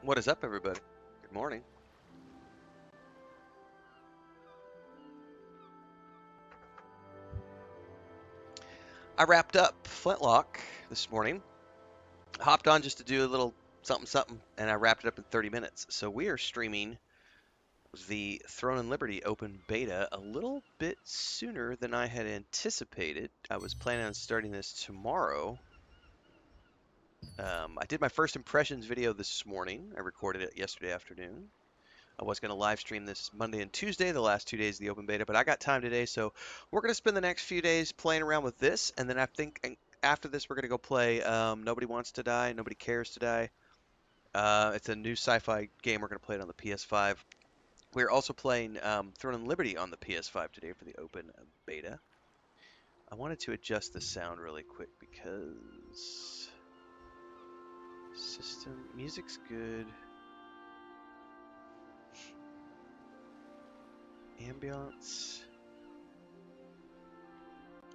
What is up, everybody? Good morning. I wrapped up Flintlock this morning. Hopped on just to do a little something, and I wrapped it up in 30 minutes. So we are streaming the Throne and Liberty open beta a little bit sooner than I had anticipated. I was planning on starting this tomorrow. I did my first impressions video this morning. I recorded it yesterday afternoon. I was going to live stream this Monday and Tuesday, the last 2 days of the open beta, but I got time today, so we're going to spend the next few days playing around with this, and then I think after this we're going to go play Nobody Wants to Die, Nobody Cares to Die. It's a new sci-fi game. We're going to play it on the PS5. We're also playing Throne and Liberty on the PS5 today for the open beta. I wanted to adjust the sound really quick because music's good. Ambience.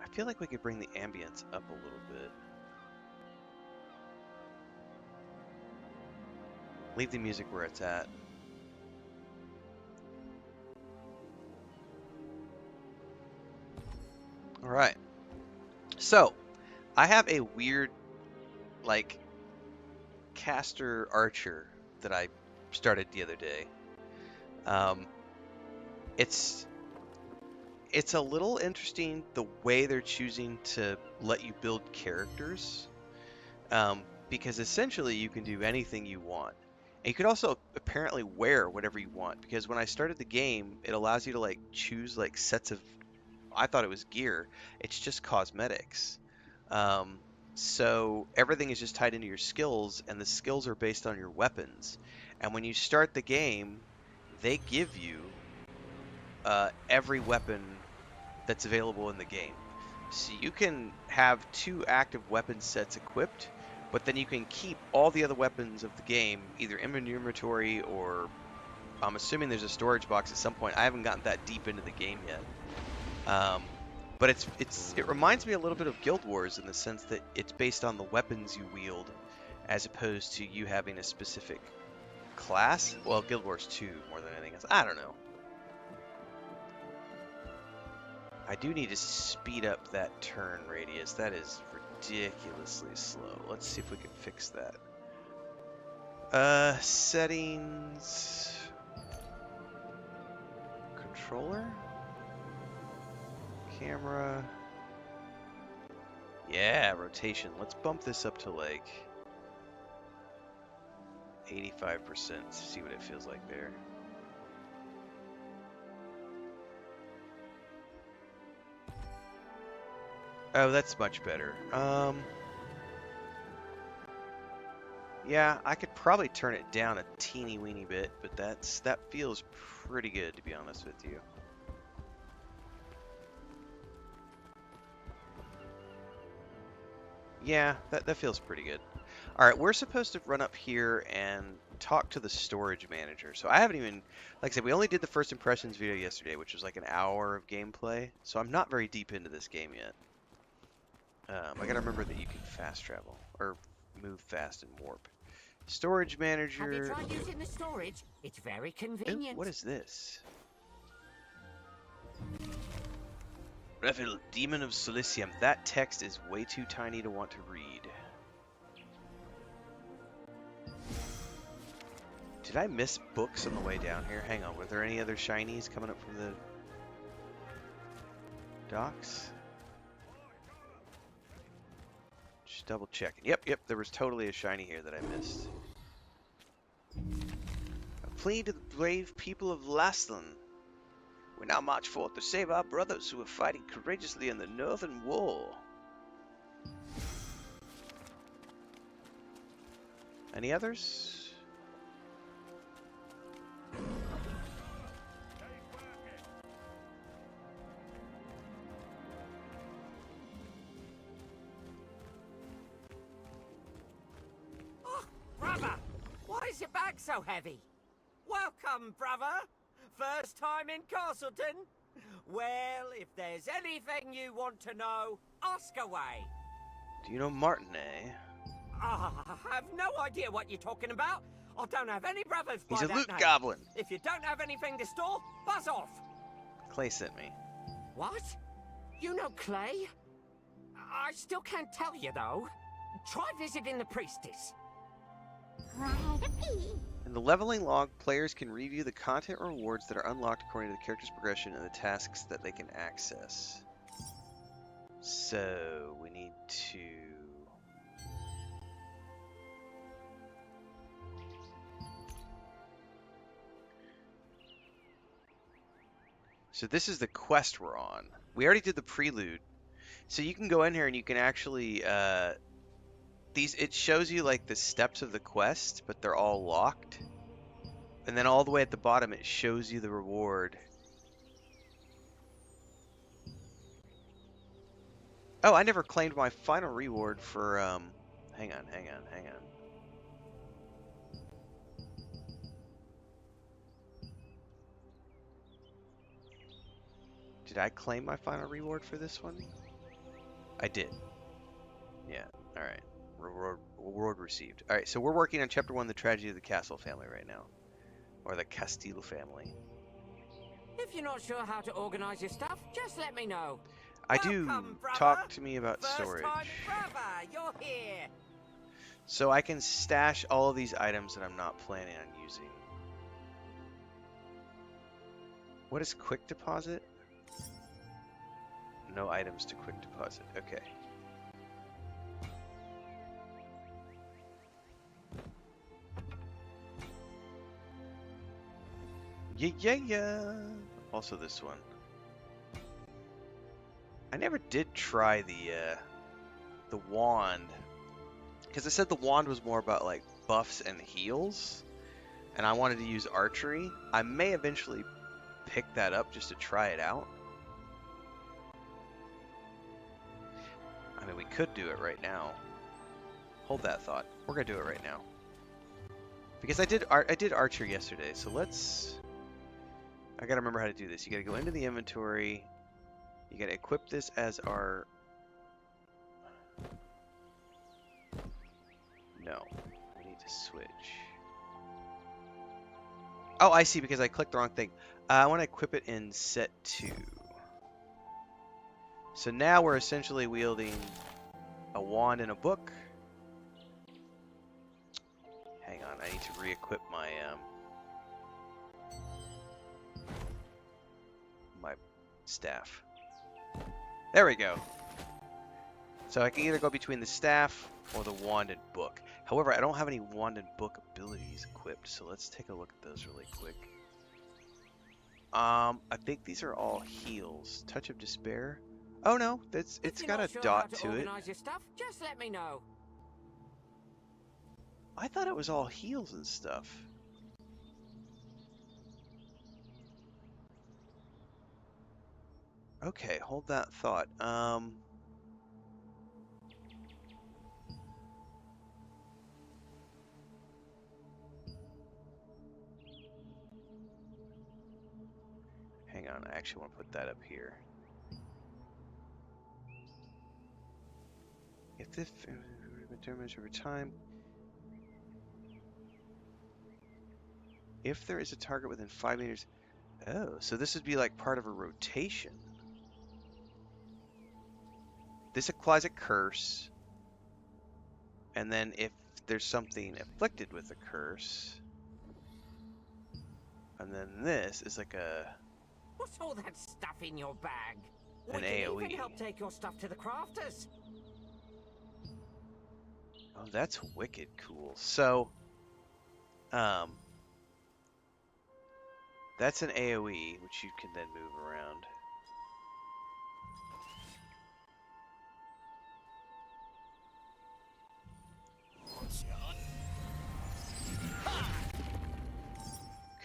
I feel like we could bring the ambience up a little bit. Leave the music where it's at. Alright. So, I have a weird, like, caster archer that I started the other day. It's a little interesting the way they're choosing to let you build characters, because essentially you can do anything you want. And you could also apparently wear whatever you want, because when I started the game, it allows you to like choose like sets of, I thought it was gear, it's just cosmetics. So everything is just tied into your skills, and the skills are based on your weapons. And when you start the game, they give you every weapon that's available in the game. So you can have 2 active weapon sets equipped, but then you can keep all the other weapons of the game either in inventory, or I'm assuming there's a storage box at some point. I haven't gotten that deep into the game yet. But it reminds me a little bit of Guild Wars in the sense that it's based on the weapons you wield as opposed to you having a specific class. Well, Guild Wars 2 more than anything else. I don't know. I do need to speed up that turn radius. That is ridiculously slow. Let's see if we can fix that. Settings. Controller. Camera. Yeah, rotation. Let's bump this up to like 85%. See what it feels like there. Oh, that's much better. Yeah, I could probably turn it down a teeny weeny bit, but that feels pretty good, to be honest with you. Yeah, that feels pretty good. All right, we're supposed to run up here and talk to the storage manager. So I haven't even, like I said, we only did the first impressions video yesterday, which was like an hour of gameplay. So I'm not very deep into this game yet. I gotta remember that you can fast travel, or move fast and warp. Storage manager. Have you tried using the storage? It's very convenient. Ooh, what is this? Renfail, Demon of Silicium. That text is way too tiny to want to read. Did I miss books on the way down here? Hang on, were there any other shinies coming up from the docks? Just double checking. Yep, there was totally a shiny here that I missed. A plea to the brave people of Laston. We now march forth to save our brothers who are fighting courageously in the Northern War. Any others? Oh, brother! Why is your bag so heavy? Welcome, brother! First time in Castleton? Well, if there's anything you want to know, ask away. Do you know Martin, eh? I have no idea what you're talking about. I don't have any brothers by He's a that loot name. goblin. If you don't have anything to store, buzz off. Clay sent me. What? You know Clay? I still can't tell you, though. Try visiting the priestess. In the leveling log, players can review the content or rewards that are unlocked according to the character's progression and the tasks that they can access. So, we need to... So this is the quest we're on. We already did the prelude. So you can go in here and you can actually... it shows you like the steps of the quest, but they're all locked. And then all the way at the bottom it shows you the reward. Oh, I never claimed my final reward for, hang on. Did I claim my final reward for this one? I did. Yeah, alright. Reward received. Alright, so we're working on Chapter 1, The Tragedy of the Castle Family right now. Or the Castile family. If you're not sure how to organize your stuff, just let me know. I do. Welcome, brother. Talk to me about First storage. time brother, you're here. So I can stash all of these items that I'm not planning on using. What is quick deposit? No items to quick deposit. Okay. Yeah. Also this one. I never did try the wand, because I said the wand was more about like buffs and heals, and I wanted to use archery. I may eventually pick that up just to try it out. I mean, we could do it right now. Hold that thought. We're gonna do it right now because I did archery yesterday. So let's. I gotta remember how to do this. You gotta go into the inventory. You gotta equip this as our... No. We need to switch. Oh, I see, because I clicked the wrong thing. I want to equip it in set 2. So now we're essentially wielding a wand and a book. Hang on, I need to re-equip my... my staff. There we go. So I can either go between the staff or the wand and book. However, I don't have any wand and book abilities equipped, so let's take a look at those really quick. I think these are all heals. Touch of Despair. Oh no, it's got a dot to it. Your stuff, just let me know. I thought it was all heals and stuff. Okay, hold that thought. Hang on, I actually want to put that up here. If this determines over time, if there is a target within 5 meters, oh, so this would be like part of a rotation. This applies a curse, and then if there's something afflicted with a curse, and then this is like a... What's all that stuff in your bag? An We can AoE. even help take your stuff to the crafters. Oh, that's wicked cool. So, that's an AoE, which you can then move around.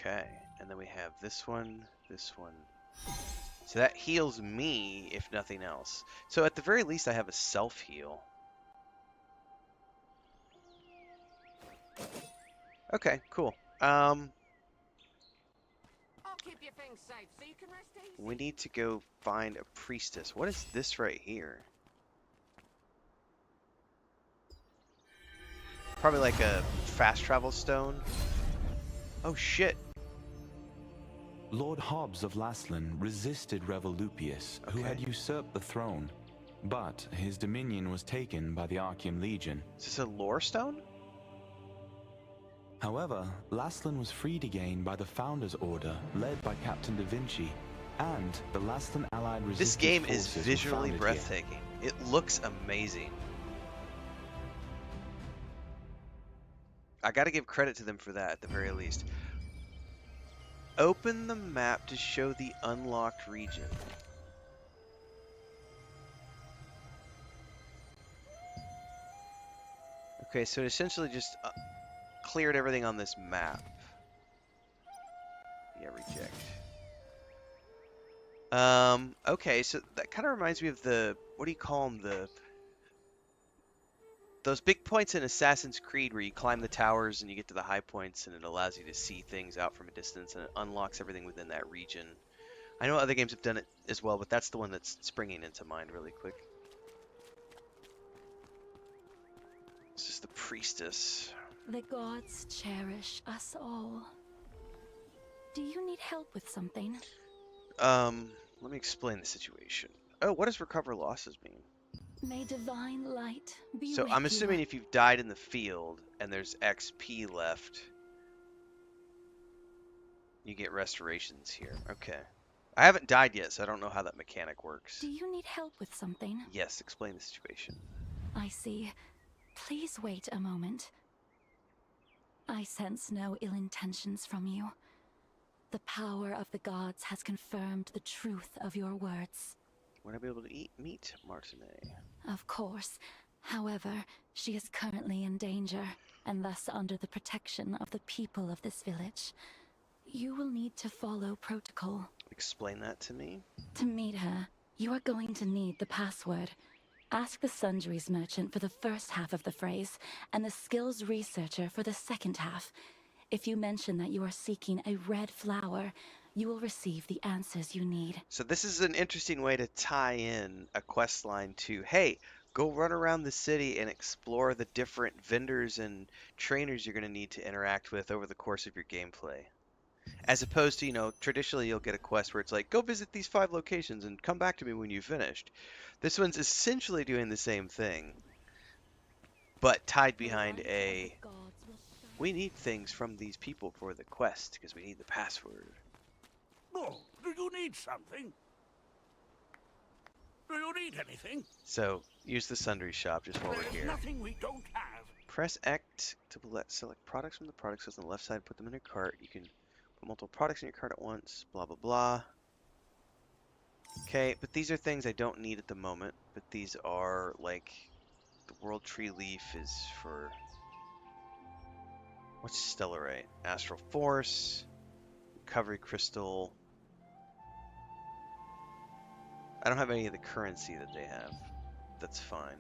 Okay, and then we have this one, this one. So that heals me, if nothing else. So at the very least, I have a self-heal. Okay, cool. I'll keep your things safe so you can rest easy. We need to go find a priestess. What is this right here? Probably like a fast travel stone. Oh shit. Lord Hobbs of Laslan resisted Revolupius, who had usurped the throne, but his dominion was taken by the Archeum Legion. Is this a lore stone? However, Laslan was freed again by the Founders Order, led by Captain Da Vinci, and the Laslan Allied Resistance This game is forces were visually founded breathtaking. It looks amazing. I gotta give credit to them for that at the very least. Open the map to show the unlocked region. Okay, so it essentially just cleared everything on this map. Yeah, reject. Okay, so that kind of reminds me of the, what do you call them? Those big points in Assassin's Creed where you climb the towers and you get to the high points and it allows you to see things out from a distance and it unlocks everything within that region. I know other games have done it as well, but that's the one that's springing into mind really quick. This is the priestess. The gods cherish us all. Do you need help with something? Let me explain the situation. Oh, what does recover losses mean? May divine light be So with I'm assuming you. if you've died in the field and there's XP left, you get restorations here. Okay. I haven't died yet, so I don't know how that mechanic works. Do you need help with something? Yes, explain the situation. I see. Please wait a moment. I sense no ill intentions from you. The power of the gods has confirmed the truth of your words. Would I be able to meet Martinet? Of course. However, she is currently in danger, and thus under the protection of the people of this village. You will need to follow protocol. Explain that to me. To meet her, you are going to need the password. Ask the sundries merchant for the first half of the phrase, and the skills researcher for the second half. If you mention that you are seeking a red flower, you will receive the answers you need. So this is an interesting way to tie in a quest line to, hey, go run around the city and explore the different vendors and trainers you're going to need to interact with over the course of your gameplay. As opposed to, you know, traditionally you'll get a quest where it's like, go visit these 5 locations and come back to me when you've finished. This one's essentially doing the same thing, but tied behind a, we need things from these people for the quest because we need the password. Oh, do you need something? Do you need anything? So, use the sundry shop just while we're There's here. nothing we don't have. Press X to select products from the products list on the left side, put them in your cart. You can put multiple products in your cart at once, blah, blah, blah. Okay, but these are things I don't need at the moment, but these are, like, the World Tree Leaf is for, what's Stellarite? Astral Force, Recovery Crystal. I don't have any of the currency that they have. That's fine.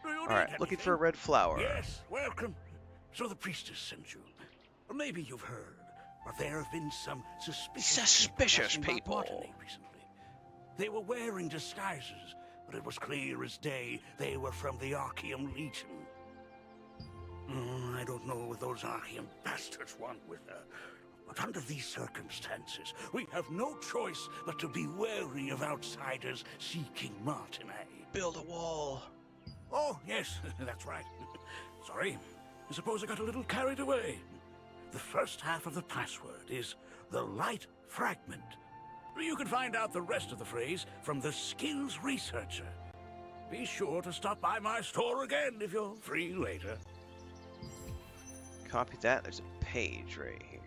Alright, looking for a red flower. Yes, welcome. So the priestess sent you. Or maybe you've heard, but there have been some suspicious people Martinet recently. They were wearing disguises, but it was clear as day they were from the Archeum Legion. I don't know what those Archeum bastards want with her. But under these circumstances, we have no choice but to be wary of outsiders seeking Martinet. Build a wall. Oh, yes, that's right. Sorry, I suppose I got a little carried away. The first half of the password is the light fragment. You can find out the rest of the phrase from the skills researcher. Be sure to stop by my store again if you're free later. Copy that. There's a page right here.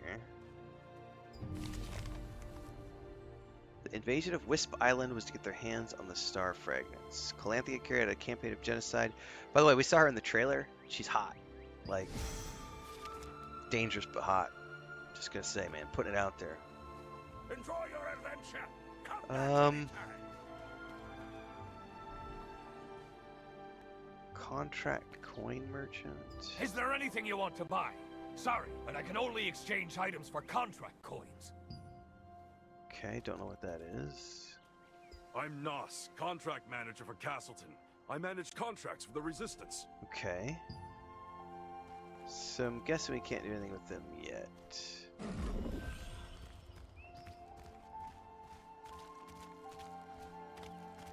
The invasion of Wisp Island was to get their hands on the star fragments. Calanthea carried out a campaign of genocide. By the way, we saw her in the trailer. She's hot. Like, dangerous but hot. Just gonna say, man, putting it out there. Enjoy your adventure. Come back anytime. Contract coin merchant. Is there anything you want to buy? Sorry, but I can only exchange items for contract coins. Okay, don't know what that is. I'm Nos, contract manager for Castleton. I manage contracts for the Resistance. Okay. So I'm guessing we can't do anything with them yet.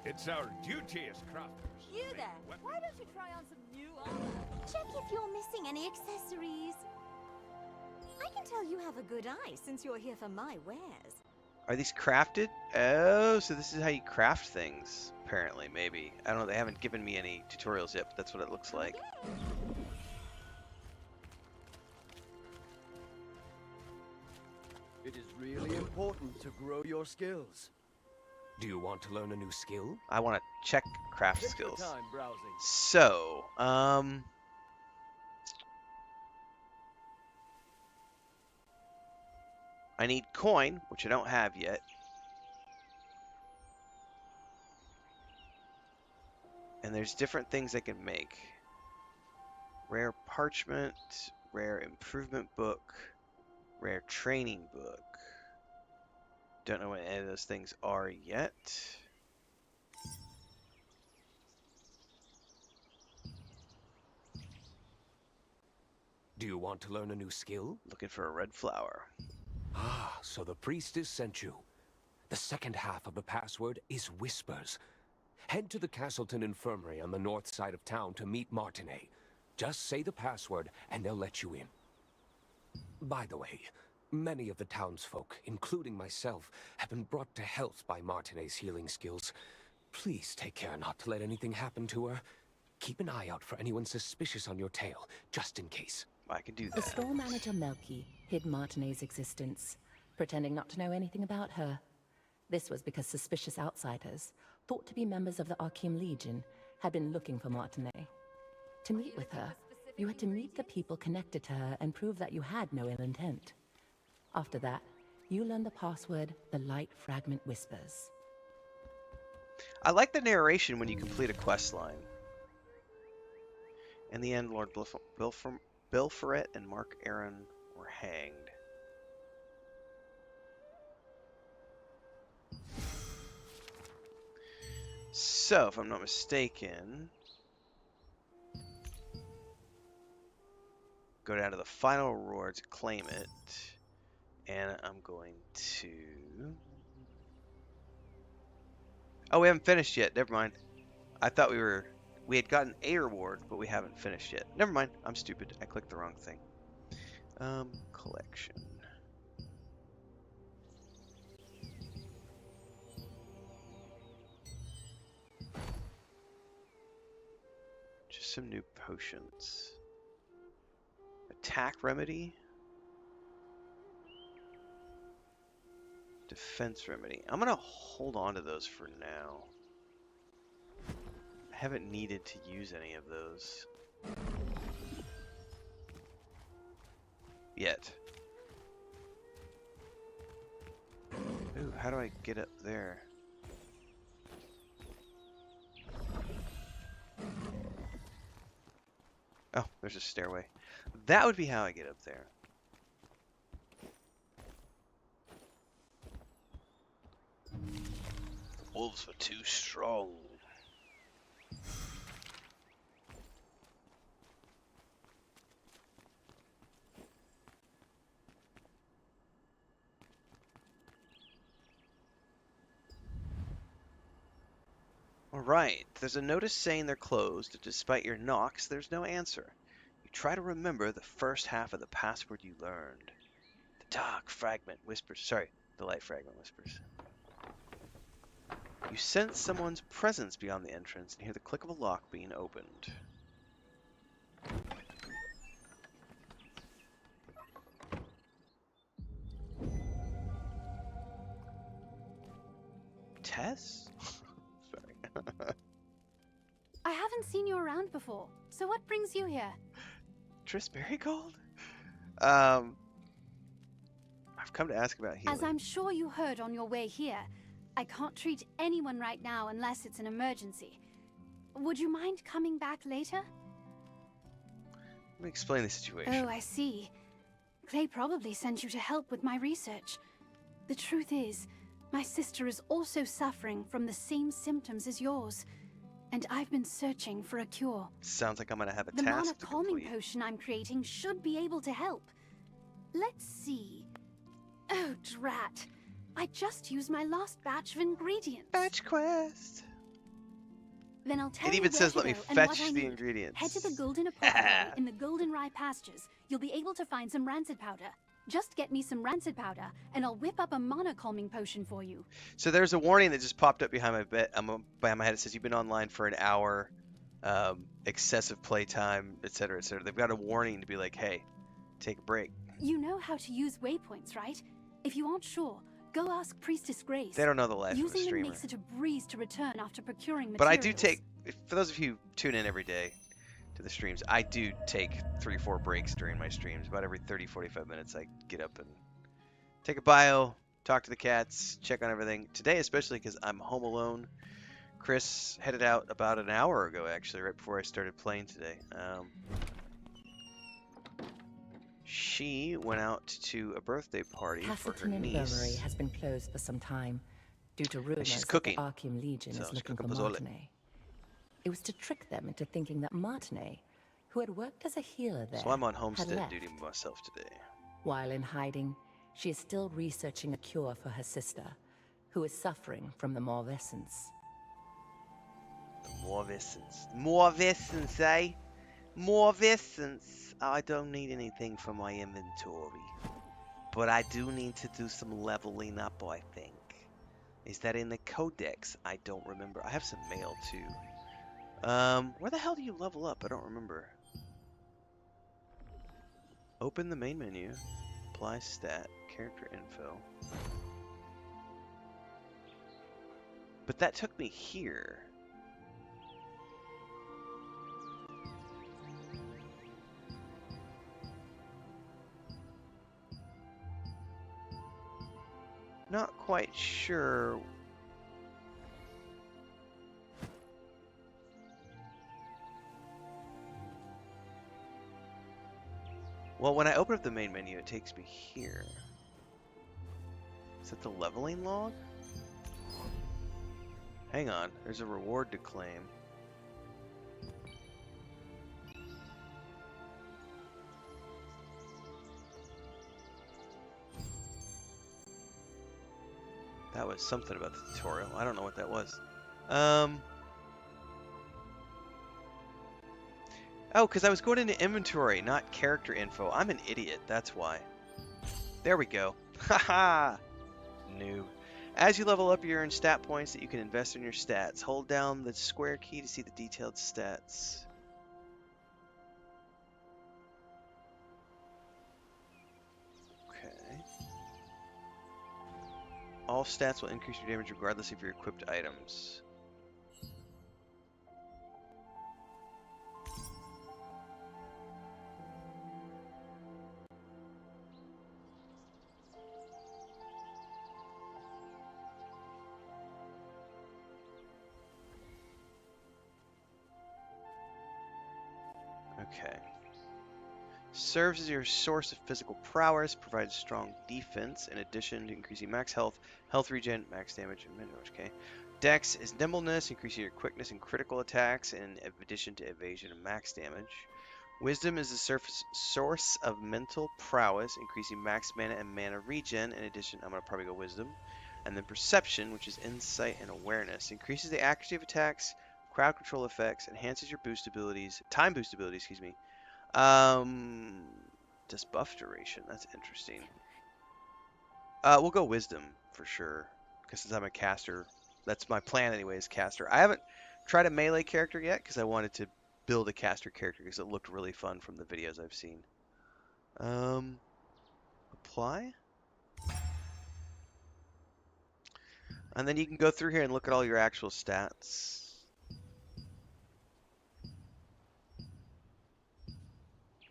It's our duty as crafters. You there, why don't you try on some new armor? Check if you're missing any accessories. I can tell you have a good eye since you're here for my wares. Are these crafted? Oh, so this is how you craft things, apparently, maybe. I don't know, they haven't given me any tutorials yet, but that's what it looks like. It is really important to grow your skills. Do you want to learn a new skill? I want to check craft Take your skills. time browsing. So, I need coin, which I don't have yet. And there's different things I can make. Rare parchment, rare improvement book, rare training book. Don't know what any of those things are yet. Do you want to learn a new skill? Looking for a red flower. Ah, so the priestess sent you. The second half of the password is Whispers. Head to the Castleton Infirmary on the north side of town to meet Martinet. Just say the password and they'll let you in. By the way, many of the townsfolk, including myself, have been brought to health by Martinet's healing skills. Please take care not to let anything happen to her. Keep an eye out for anyone suspicious on your tail, just in case. I can do The that. store manager Melky hid Martinet's existence, pretending not to know anything about her. This was because suspicious outsiders, thought to be members of the Archeum Legion, had been looking for Martinet. To meet with her, you had to meet the people connected to her and prove that you had no ill intent. After that, you learned the password, the Light Fragment Whispers. I like the narration when you complete a quest line. In the end, Lord Bilferet and Mark Aaron were hanged. So, if I'm not mistaken, go down to the final rewards, claim it, and I'm going to... Oh, we haven't finished yet. Never mind. I thought we had gotten a reward, but we haven't finished yet. Never mind. I'm stupid. I clicked the wrong thing. Collection. Just some new potions. Attack remedy. Defense remedy. I'm gonna hold on to those for now. I haven't needed to use any of those yet. Ooh, how do I get up there? Oh, there's a stairway. That would be how I get up there. The wolves were too strong. Alright, there's a notice saying they're closed. Despite your knocks, there's no answer. You try to remember the first half of the password you learned. The dark fragment whispers. Sorry, the light fragment whispers. You sense someone's presence beyond the entrance and hear the click of a lock being opened. Tess? Sorry. I haven't seen you around before, so what brings you here? Triss Berrygold? I've come to ask about healing. As I'm sure you heard on your way here, I can't treat anyone right now unless it's an emergency. Would you mind coming back later? Let me explain the situation. Oh, I see. Clay probably sent you to help with my research. The truth is, my sister is also suffering from the same symptoms as yours. and I've been searching for a cure. Sounds like I'm gonna have a The mana task to calming complete. potion I'm creating should be able to help. Let's see. Oh, drat. I just used my last batch of ingredients. Batch quest. Then I'll tell It you even where says to let me go and what fetch I the need. ingredients. Head to the Golden Apothecary in the Golden Rye Pastures. You'll be able to find some rancid powder. Just get me some rancid powder, and I'll whip up a mana calming potion for you. So there's a warning that just popped up behind behind my head. It says you've been online for an hour, excessive playtime, etc., etc. They've got a warning to be like, hey, take a break. You know how to use waypoints, right? If you aren't sure, go ask Priestess Grace. They don't know the life of a Using them streamer. makes it a breeze to return after procuring materials. But I do take, for those of you who tune in every day to the streams, I do take 3-4 breaks during my streams. About every 30-45 minutes, I get up and take a bio, talk to the cats, check on everything. Today, especially because I'm home alone. Chris headed out about an hour ago, actually, right before I started playing today. She went out to a birthday party for her Castleton niece. Infirmary has been closed for some time due to rumors she's that cooking. the Archeum Legion So is she's looking for cooking pozole. Martinet. It was to trick them into thinking that Martinet, who had worked as a healer there, So I'm on had homestead left. duty myself today. While in hiding, she is still researching a cure for her sister, who is suffering from the Morvescence. Morvescence, eh? Morvescence. I don't need anything for my inventory. But I do need to do some leveling up, I think. Is that in the codex? I don't remember. I have some mail, too. Where the hell do you level up? I don't remember. Open the main menu. Apply stat. Character info. But that took me here. Not quite sure. Well, when I open up the main menu, it takes me here. Is that the leveling log? Hang on, there's a reward to claim. That was something about the tutorial. I don't know what that was. Oh, because I was going into inventory, not character info. I'm an idiot, that's why. There we go. Haha! Noob. As you level up, you earn stat points that you can invest in your stats. Hold down the square key to see the detailed stats. Okay. All stats will increase your damage regardless of your equipped items. Okay. Serves as your source of physical prowess, provides strong defense, in addition to increasing max health, health regen, max damage, and damage. Okay. Dex is nimbleness, increasing your quickness and critical attacks, in addition to evasion and max damage. Wisdom is the source of mental prowess, increasing max mana and mana regen. In addition, I'm going to probably go wisdom. And then perception, which is insight and awareness, increases the accuracy of attacks, crowd control effects, enhances your boost abilities, time boost abilities, excuse me. Just buff duration, that's interesting. We'll go wisdom for sure, because since I'm a caster, that's my plan anyways, caster. I haven't tried a melee character yet, because I wanted to build a caster character, because it looked really fun from the videos I've seen. Apply? And then you can go through here and look at all your actual stats.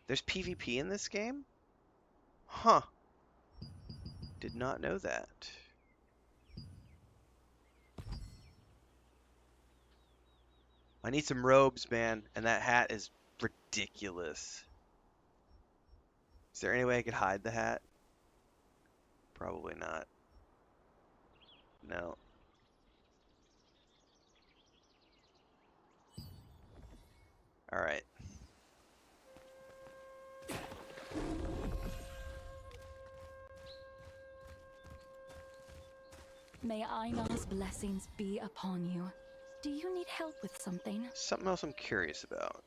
There's PvP in this game? Huh. Did not know that. I need some robes, man, and that hat is ridiculous. Is there any way I could hide the hat? Probably not. No. All right. May Einar's blessings be upon you. Do you need help with something? Something else I'm curious about.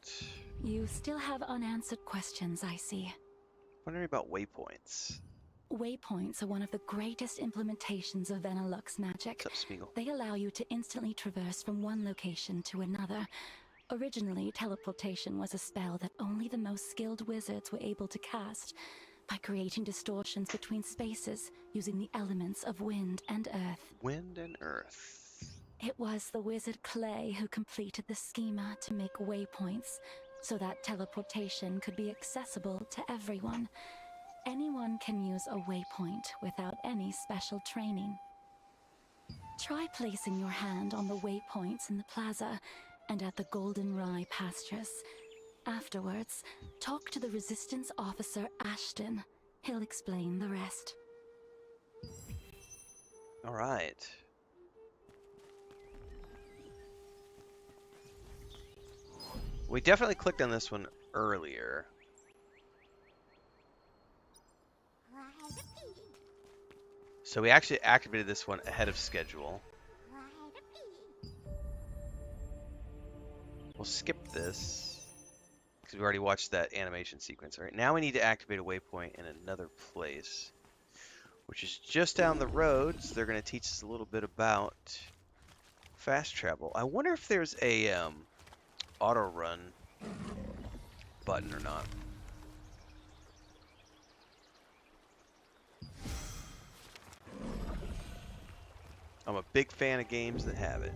You still have unanswered questions, I see. Wondering about waypoints. Waypoints are one of the greatest implementations of Venilux magic. What's up, Smeagol? They allow you to instantly traverse from one location to another. Originally, teleportation was a spell that only the most skilled wizards were able to cast, by creating distortions between spaces using the elements of wind and earth. Wind and earth. It was the wizard Clay who completed the schema to make waypoints, so that teleportation could be accessible to everyone. Anyone can use a waypoint without any special training. Try placing your hand on the waypoints in the plaza and at the Golden Rye pastures. Afterwards, talk to the Resistance officer Ashton. He'll explain the rest. All right. We definitely clicked on this one earlier. So we actually activated this one ahead of schedule. We'll skip this because we already watched that animation sequence. All right, now we need to activate a waypoint in another place, which is just down the road. So they're going to teach us a little bit about fast travel. I wonder if there's a auto run button or not. I'm a big fan of games that have it.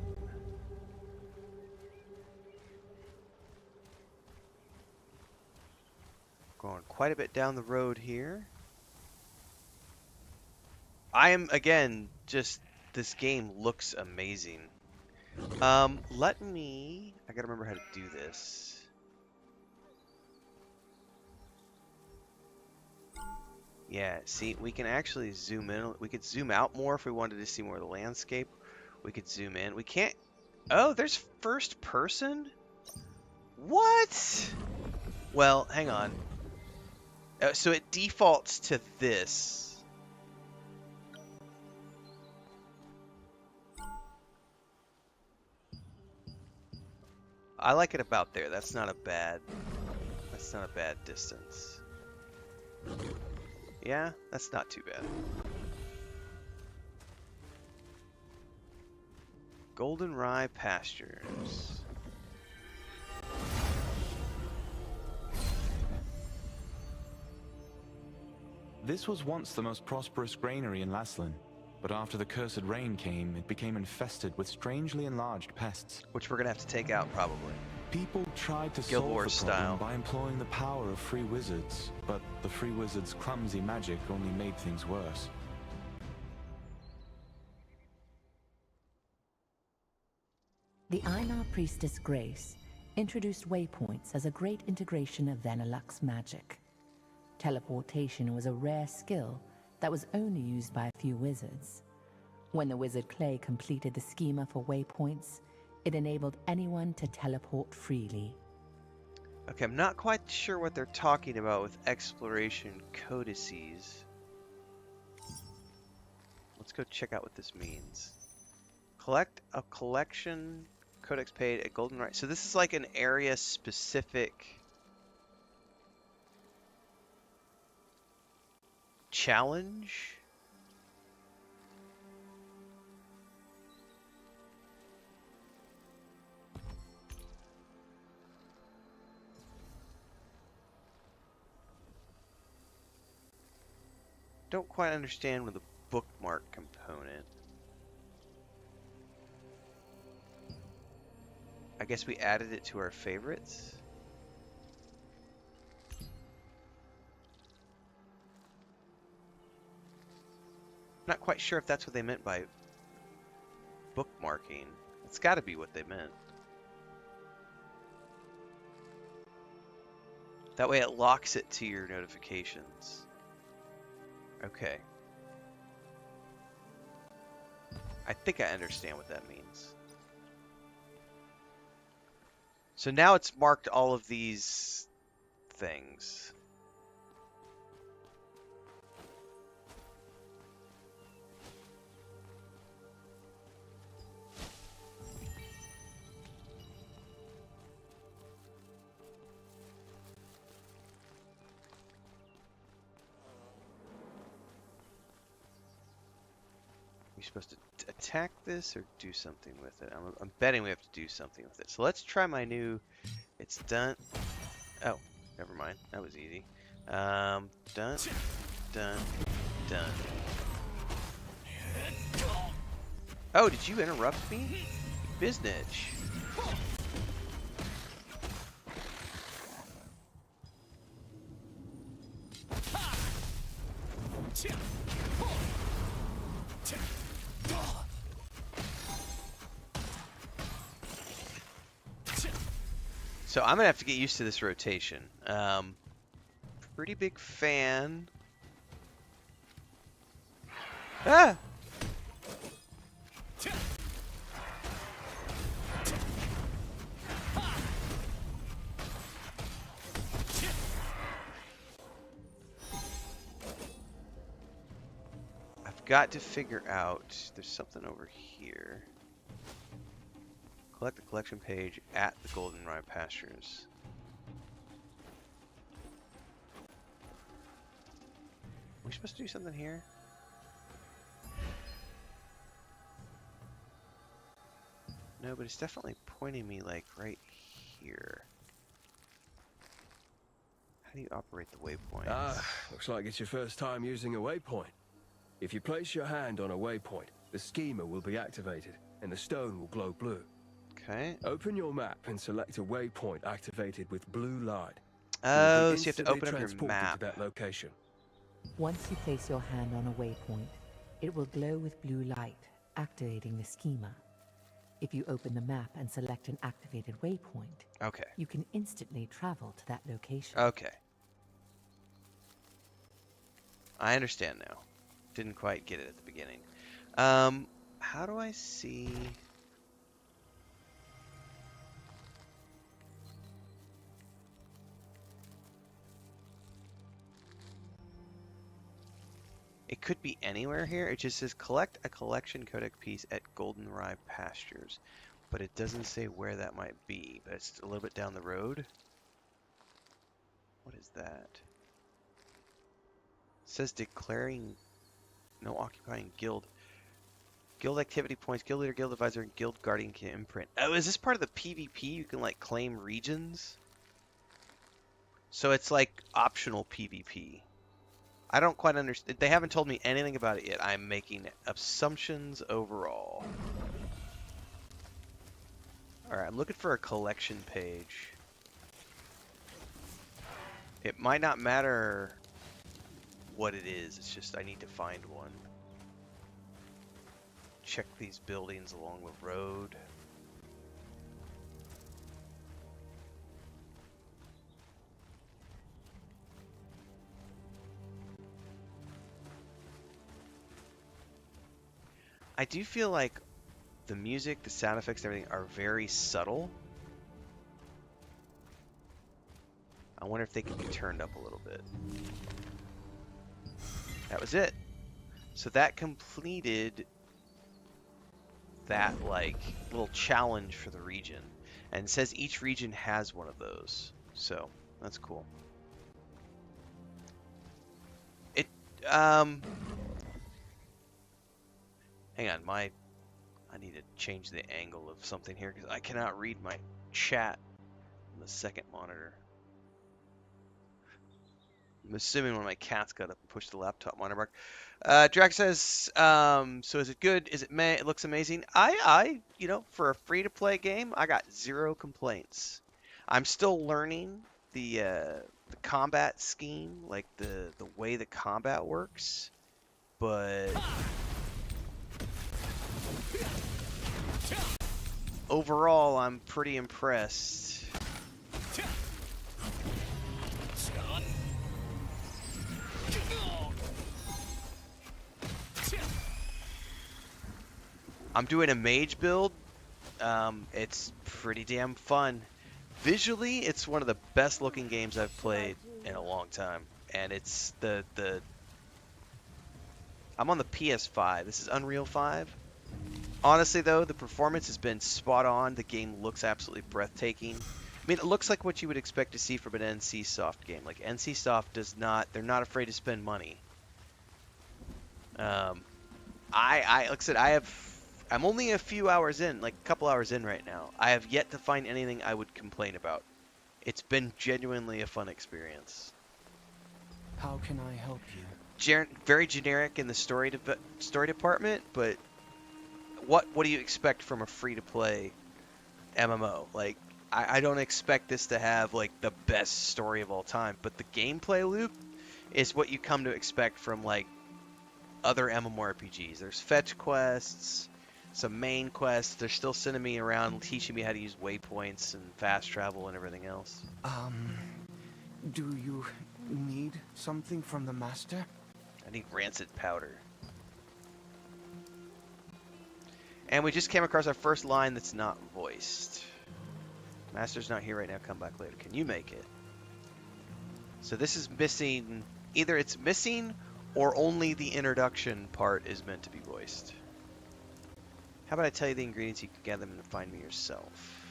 Going quite a bit down the road here. I am, again, just, this game looks amazing. I gotta remember how to do this. Yeah, see, we can actually zoom in. We could zoom out more if we wanted to see more of the landscape. We could zoom in. We can't. Oh, there's first person? What? Well, hang on. So it defaults to this. I like it about there. That's not a bad distance. Yeah, that's not too bad. Golden Rye pastures. This was once the most prosperous granary in Laslan, but after the cursed rain came, it became infested with strangely enlarged pests. Which we're gonna have to take out, probably. People tried to Guild solve Wars the problem style. by employing the power of free wizards, but the free wizards' clumsy magic only made things worse. The Einar priestess Grace introduced waypoints as a great integration of Venilux magic. Teleportation was a rare skill that was only used by a few wizards. When the wizard Clay completed the schema for waypoints, it enabled anyone to teleport freely. Okay, I'm not quite sure what they're talking about with exploration codices. Let's go check out what this means. Collect a collection, codex paid at Golden Right. So this is like an area specific challenge. Don't quite understand with the bookmark component. I guess we added it to our favorites. Not quite sure if that's what they meant by bookmarking. It's got to be what they meant. That way it locks it to your notifications. Okay. I think I understand what that means. So now it's marked all of these things. We're supposed to attack this or do something with it. I'm betting we have to do something with it. So let's try my new. It's done. Oh, never mind. That was easy. Done, done, done. Oh, did you interrupt me? Business. So I'm gonna have to get used to this rotation. Pretty big fan. Ah! I've got to figure out. There's something over here. Collect the collection page at the Goldenrod Pastures. Are we supposed to do something here? No, but it's definitely pointing me like right here. How do you operate the waypoint? Ah, looks like it's your first time using a waypoint. If you place your hand on a waypoint, the schema will be activated and the stone will glow blue. Okay. Open your map and select a waypoint activated with blue light. Oh, so you have to open up your To map. that location. Once you place your hand on a waypoint, it will glow with blue light, activating the schema. If you open the map and select an activated waypoint, Okay. you can instantly travel to that location. Okay. I understand now. Didn't quite get it at the beginning. How do I see... It could be anywhere here. It just says collect a collection codec piece at Goldenrod Pastures. But it doesn't say where that might be. But it's a little bit down the road. What is that? It says declaring no occupying guild. Guild activity points, guild leader, guild advisor, and guild guardian can imprint. Oh, is this part of the PvP? You can like claim regions? So it's like optional PvP. I don't quite understand. They haven't told me anything about it yet. I'm making assumptions overall. Alright, I'm looking for a collection page. It might not matter what it is. It's just I need to find one. Check these buildings along the road. I do feel like the music, the sound effects, everything are very subtle. I wonder if they can be turned up a little bit. That was it. So that completed that like little challenge for the region. And it says each region has one of those. So that's cool. It hang on, I need to change the angle of something here because I cannot read my chat on the second monitor. I'm assuming when my cats got up and pushed the laptop monitor back. Drax says, so is it good? Is it it looks amazing? You know, for a free-to-play game, I got zero complaints. I'm still learning the combat scheme, like the way the combat works, but overall, I'm pretty impressed. I'm doing a mage build. It's pretty damn fun. visually, it's one of the best looking games I've played in a long time. And it's the I'm on the PS5. This is Unreal 5. Honestly, though, the performance has been spot on. The game looks absolutely breathtaking. I mean, it looks like what you would expect to see from an NCSoft game. Like, NCSoft does not, they're not afraid to spend money. Like I said, I'm only a few hours in, like a couple hours in right now. I have yet to find anything I would complain about. It's been genuinely a fun experience. How can I help you? Very generic in the story department, but what do you expect from a free-to-play MMO? Like, I don't expect this to have like the best story of all time, but the gameplay loop is what you come to expect from like other MMORPGs. There's fetch quests, some main quests. They're still sending me around, teaching me how to use waypoints and fast travel and everything else. Do you need something from the master? I need rancid powder. And we just came across our first line that's not voiced. Master's not here right now, come back later. Can you make it? So this is missing, either it's missing or only the introduction part is meant to be voiced. How about I tell you the ingredients, you can gather them and find me yourself.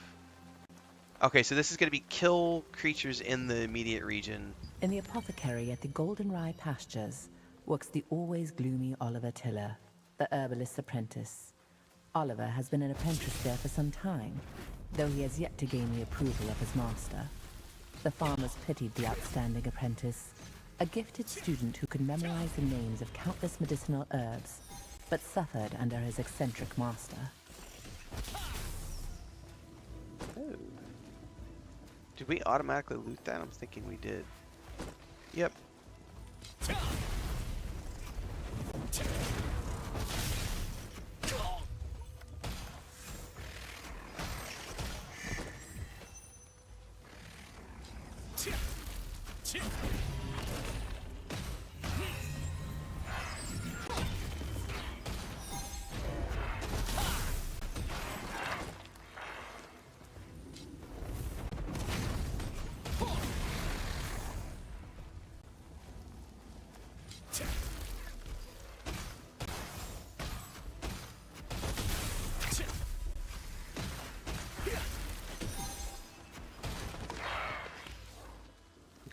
Okay, so this is going to be kill creatures in the immediate region. In the apothecary at the Goldenrye Pastures works the always gloomy Oliver Tiller, the herbalist's apprentice. Oliver has been an apprentice there for some time, though he has yet to gain the approval of his master. The farmers pitied the outstanding apprentice, a gifted student who could memorize the names of countless medicinal herbs, but suffered under his eccentric master. Oh. Did we automatically loot that? I'm thinking we did. Yep.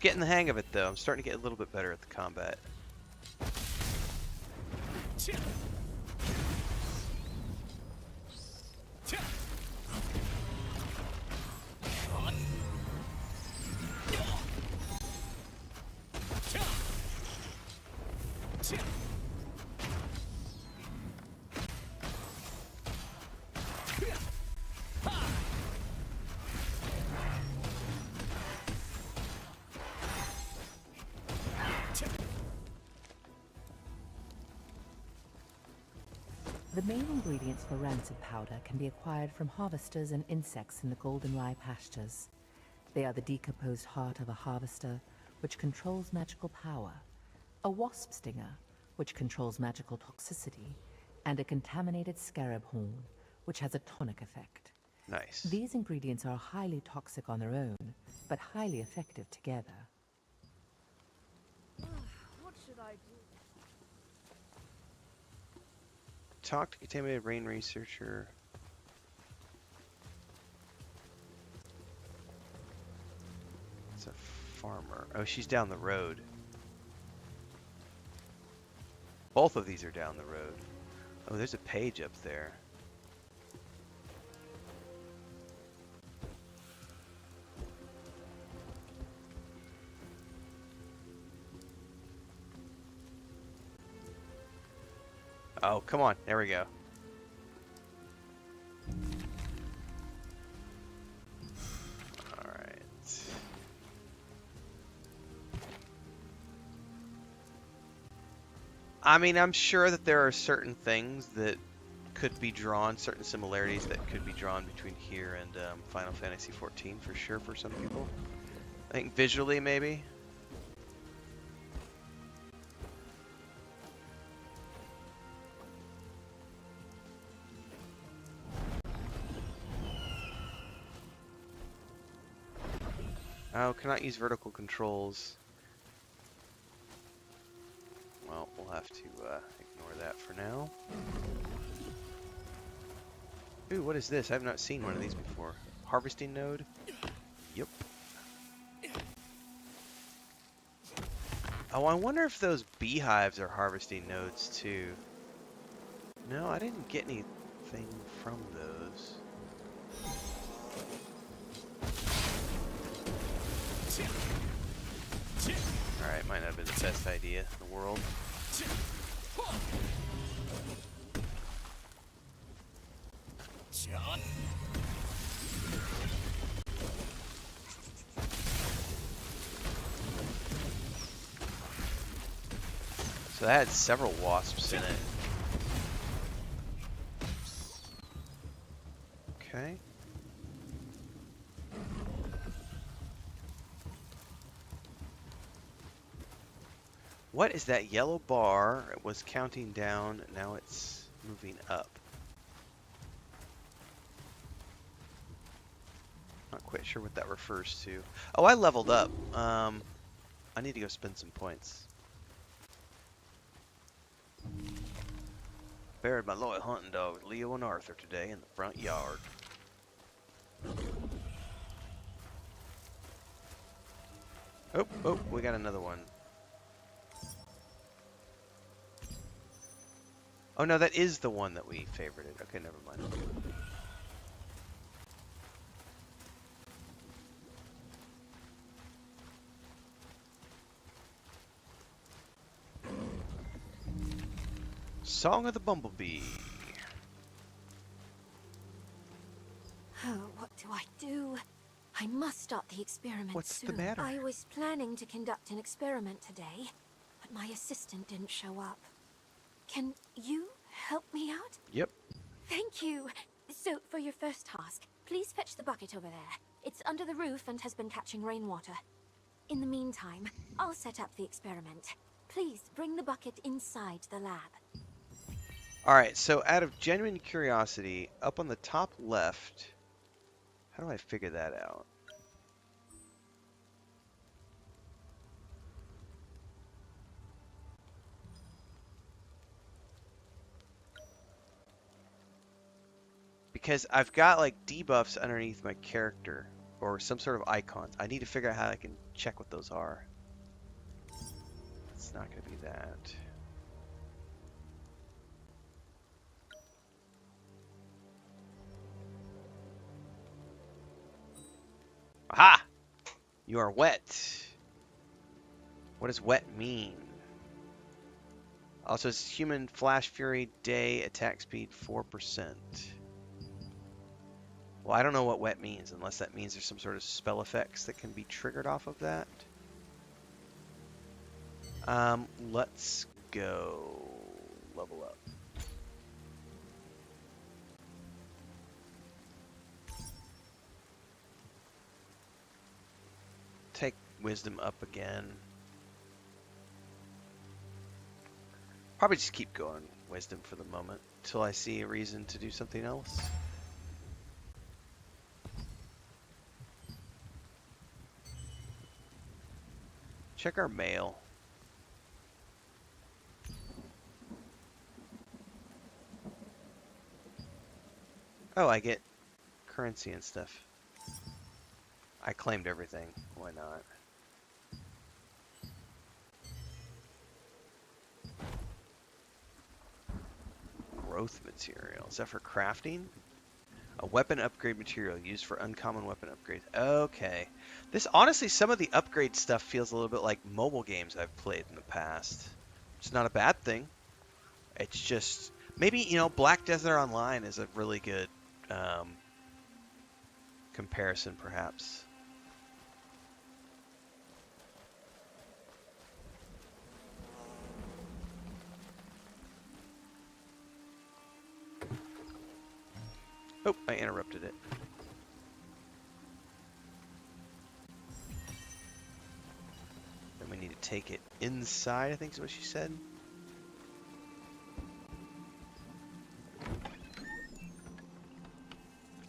Getting the hang of it though. I'm starting to get a little bit better at the combat. The main ingredients for rancid powder can be acquired from harvesters and insects in the Goldenrye Pastures. They are the decomposed heart of a harvester, which controls magical power, a wasp stinger, which controls magical toxicity, and a contaminated scarab horn, which has a tonic effect. Nice. These ingredients are highly toxic on their own, but highly effective together. What should I do? Talk to contaminated rain researcher. It's a farmer. Oh, she's down the road. Both of these are down the road. Oh, there's a page up there. Oh, come on. There we go. Alright. I mean, I'm sure that there are certain things that could be drawn, certain similarities that could be drawn between here and Final Fantasy XIV for sure for some people. I think visually, maybe. cannot use vertical controls. Well, we'll have to ignore that for now. Ooh, what is this? I've not seen one of these before. Harvesting node? Yep. Oh, I wonder if those beehives are harvesting nodes too. No, I didn't get anything from those. Alright, might not have been the best idea in the world. So that had several wasps in it. Okay. What is that yellow bar? It was counting down, now it's moving up. Not quite sure what that refers to. Oh, I leveled up. I need to go spend some points. Buried my loyal hunting dogs, Leo and Arthur, today in the front yard. Oh, oh, we got another one. Oh no, that is the one that we favorited. Okay, never mind. Song of the Bumblebee. Oh, what do I do? I must start the experiment What's soon. the matter? I was planning to conduct an experiment today, but my assistant didn't show up. Can you help me out? Yep. Thank you. So, for your first task, please fetch the bucket over there. It's under the roof and has been catching rainwater. In the meantime, I'll set up the experiment. Please bring the bucket inside the lab. Alright, so out of genuine curiosity, up on the top left, how do I figure that out? Because I've got like debuffs underneath my character, or some sort of icons. I need to figure out how I can check what those are. It's not going to be that. Aha! You are wet. What does wet mean? Also, it's human flash fury day attack speed 4%. Well, I don't know what wet means, unless that means there's some sort of spell effects that can be triggered off of that. Let's go level up. Take wisdom up again. Probably just keep going wisdom for the moment until I see a reason to do something else. Check our mail. Oh, I get currency and stuff. I claimed everything. Why not? Growth material. Is that for crafting? A weapon upgrade material used for uncommon weapon upgrades. Okay. This, honestly, some of the upgrade stuff feels a little bit like mobile games I've played in the past. It's not a bad thing. It's just, maybe, you know, Black Desert Online is a really good comparison, perhaps. Oh, I interrupted it. Then we need to take it inside, I think is what she said.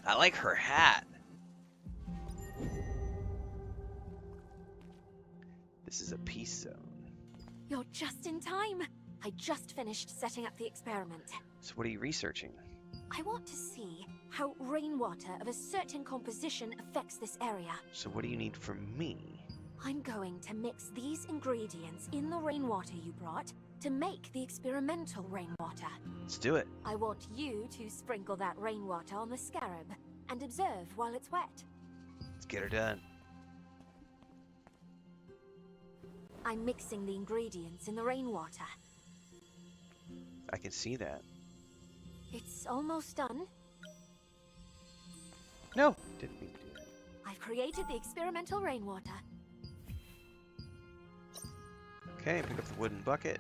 I like her hat. This is a peace zone. You're just in time. I just finished setting up the experiment. So what are you researching? I want to see how rainwater of a certain composition affects this area. So what do you need from me? I'm going to mix these ingredients in the rainwater you brought to make the experimental rainwater. Let's do it. I want you to sprinkle that rainwater on the scarab and observe while it's wet. Let's get her done. I'm mixing the ingredients in the rainwater. I can see that. It's almost done. No, didn't mean to do that. I've created the experimental rainwater. Okay, pick up the wooden bucket.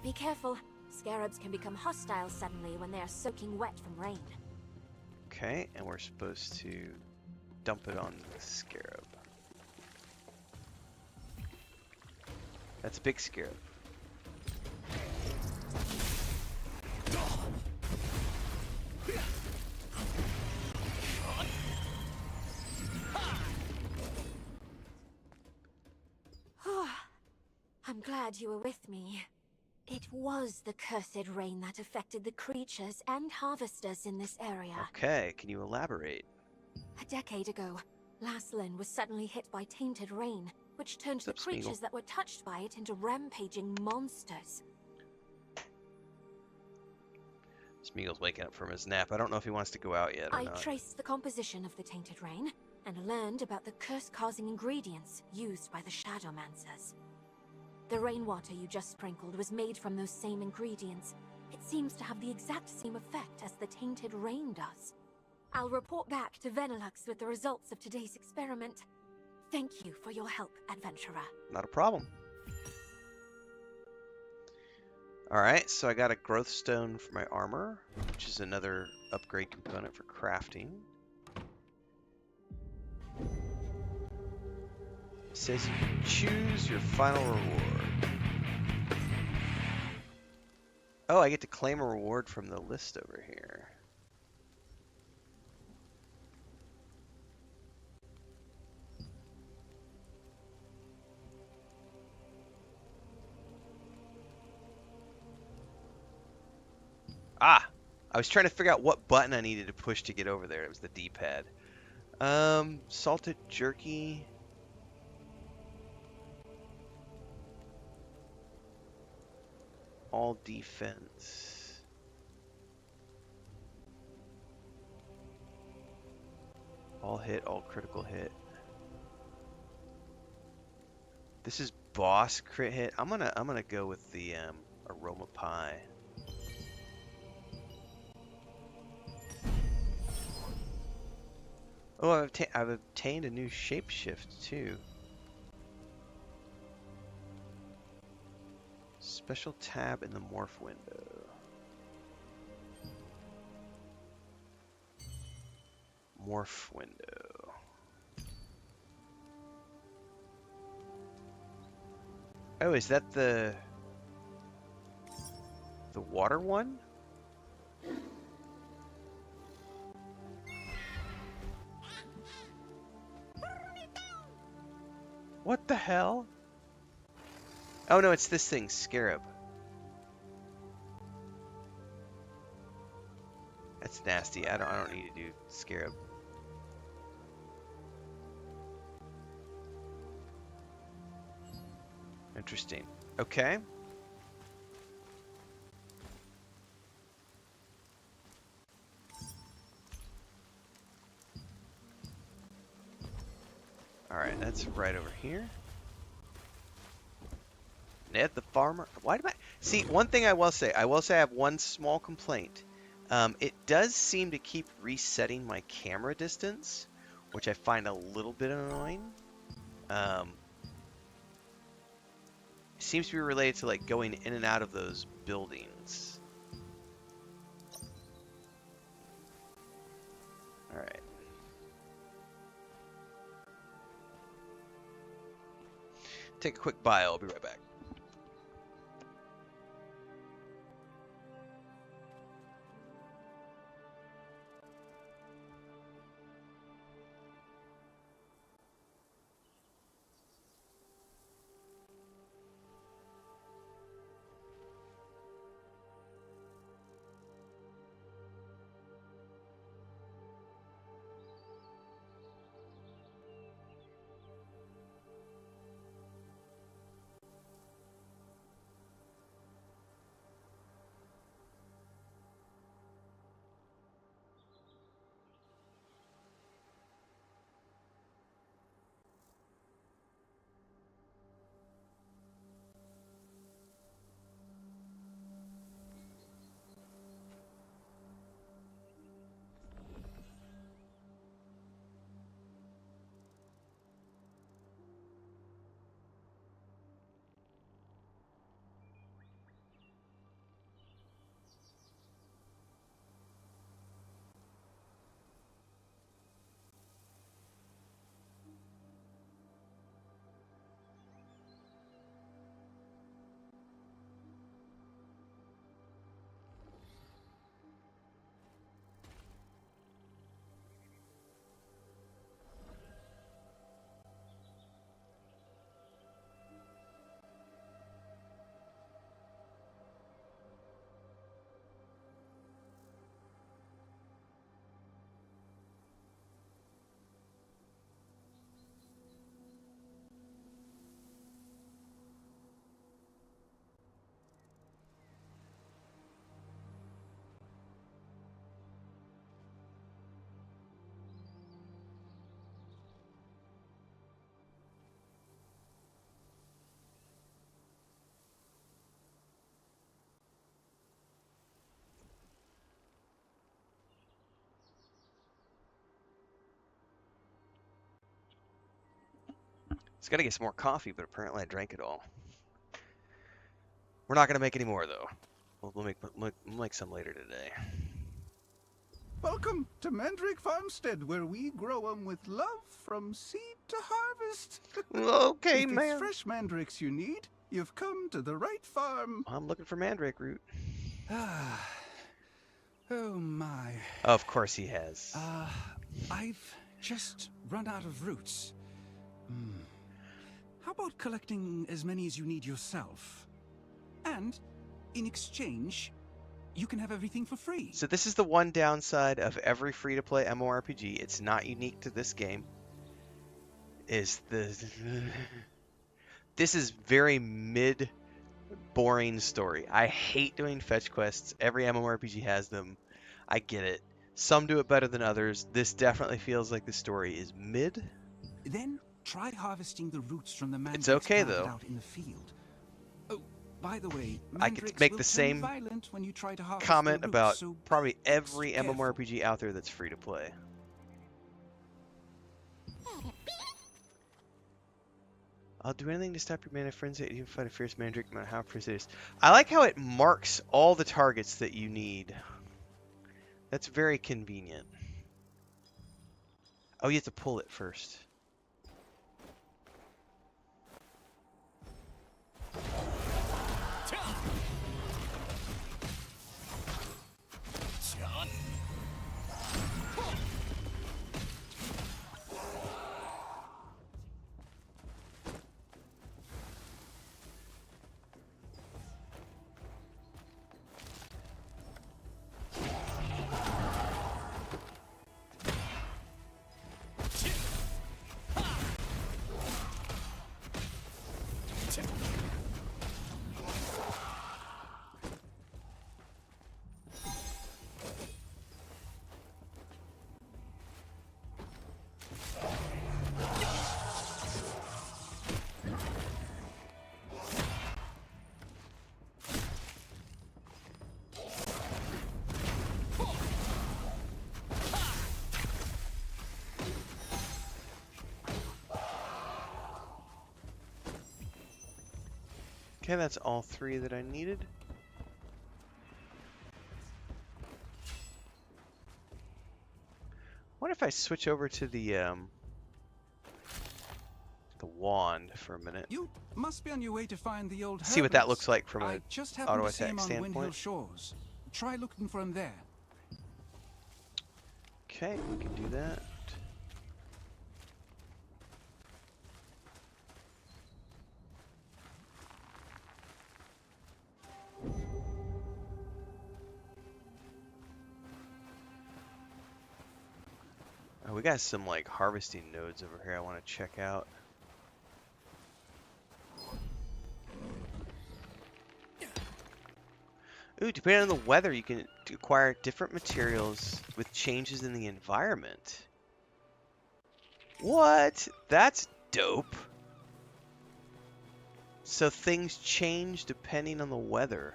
Be careful. Scarabs can become hostile suddenly when they are soaking wet from rain. Okay, and we're supposed to dump it on the scarab. That's a big scarab. I'm glad you were with me. It was the cursed rain that affected the creatures and harvesters in this area. Okay, can you elaborate? A decade ago, Laslin was suddenly hit by tainted rain, which turned the creatures that were touched by it into rampaging monsters. Smeagol's waking up from his nap. I don't know if he wants to go out yet or I not. traced the composition of the tainted rain and learned about the curse-causing ingredients used by the Shadowmancers. The rainwater you just sprinkled was made from those same ingredients. It seems to have the exact same effect as the tainted rain does. I'll report back to Venilux with the results of today's experiment. Thank you for your help, adventurer. Not a problem. Alright, so I got a growth stone for my armor, which is another upgrade component for crafting. It says you can choose your final reward. Oh, I get to claim a reward from the list over here. Ah! I was trying to figure out what button I needed to push to get over there. It was the D-pad. Salted jerky. All defense. All hit, all critical hit. This is boss crit hit. I'm gonna go with the aroma pie. Oh, I've obtained a new shapeshift too. Special tab in the morph window. Morph window. Oh, is that the water one? What the hell? Oh no, it's this thing, Scarab. That's nasty. I don't need to do Scarab. Interesting. Okay. Alright, that's right over here. Ned the farmer. Why do I see? One thing I will say I have one small complaint. It does seem to keep resetting my camera distance, which I find a little bit annoying. It seems to be related to like going in and out of those buildings. All right. Take a quick bio. I'll be right back. It's got to get some more coffee, but apparently I drank it all. We're not going to make any more, though. We'll make some later today. Welcome to Mandrake Farmstead, where we grow 'em with love from seed to harvest. Okay, if man. it's fresh mandrakes you need, you've come to the right farm. I'm looking for mandrake root. Ah, oh my. Of course he has. I've just run out of roots. How about collecting as many as you need yourself? And, in exchange, you can have everything for free. So this is the one downside of every free-to-play MMORPG. It's not unique to this game. This is very mid, boring story. I hate doing fetch quests. Every MMORPG has them. I get it. Some do it better than others. This definitely feels like the story is mid. Then try harvesting the roots from the mandrakes It's okay, planted though. out in the field. Oh, by the way, I could mandrakes make will the turn same violent when you try to harvest comment their roots, about so probably every careful. MMORPG out there that's free to play. I'll do anything to stop your mana frenzy. You can fight a fierce mandrake no matter how precise. I like how it marks all the targets that you need. That's very convenient. Oh, you have to pull it first. Okay, that's all three that I needed. What if I switch over to the wand for a minute? You must be on your way to find the old See what that herbalist. looks like from I an just happened auto to see him attack on Windhill standpoint. Shores. Try looking for him there. Okay, we can do that. Oh, we got some like harvesting nodes over here I want to check out. Ooh, depending on the weather, you can acquire different materials with changes in the environment. What? That's dope. So things change depending on the weather.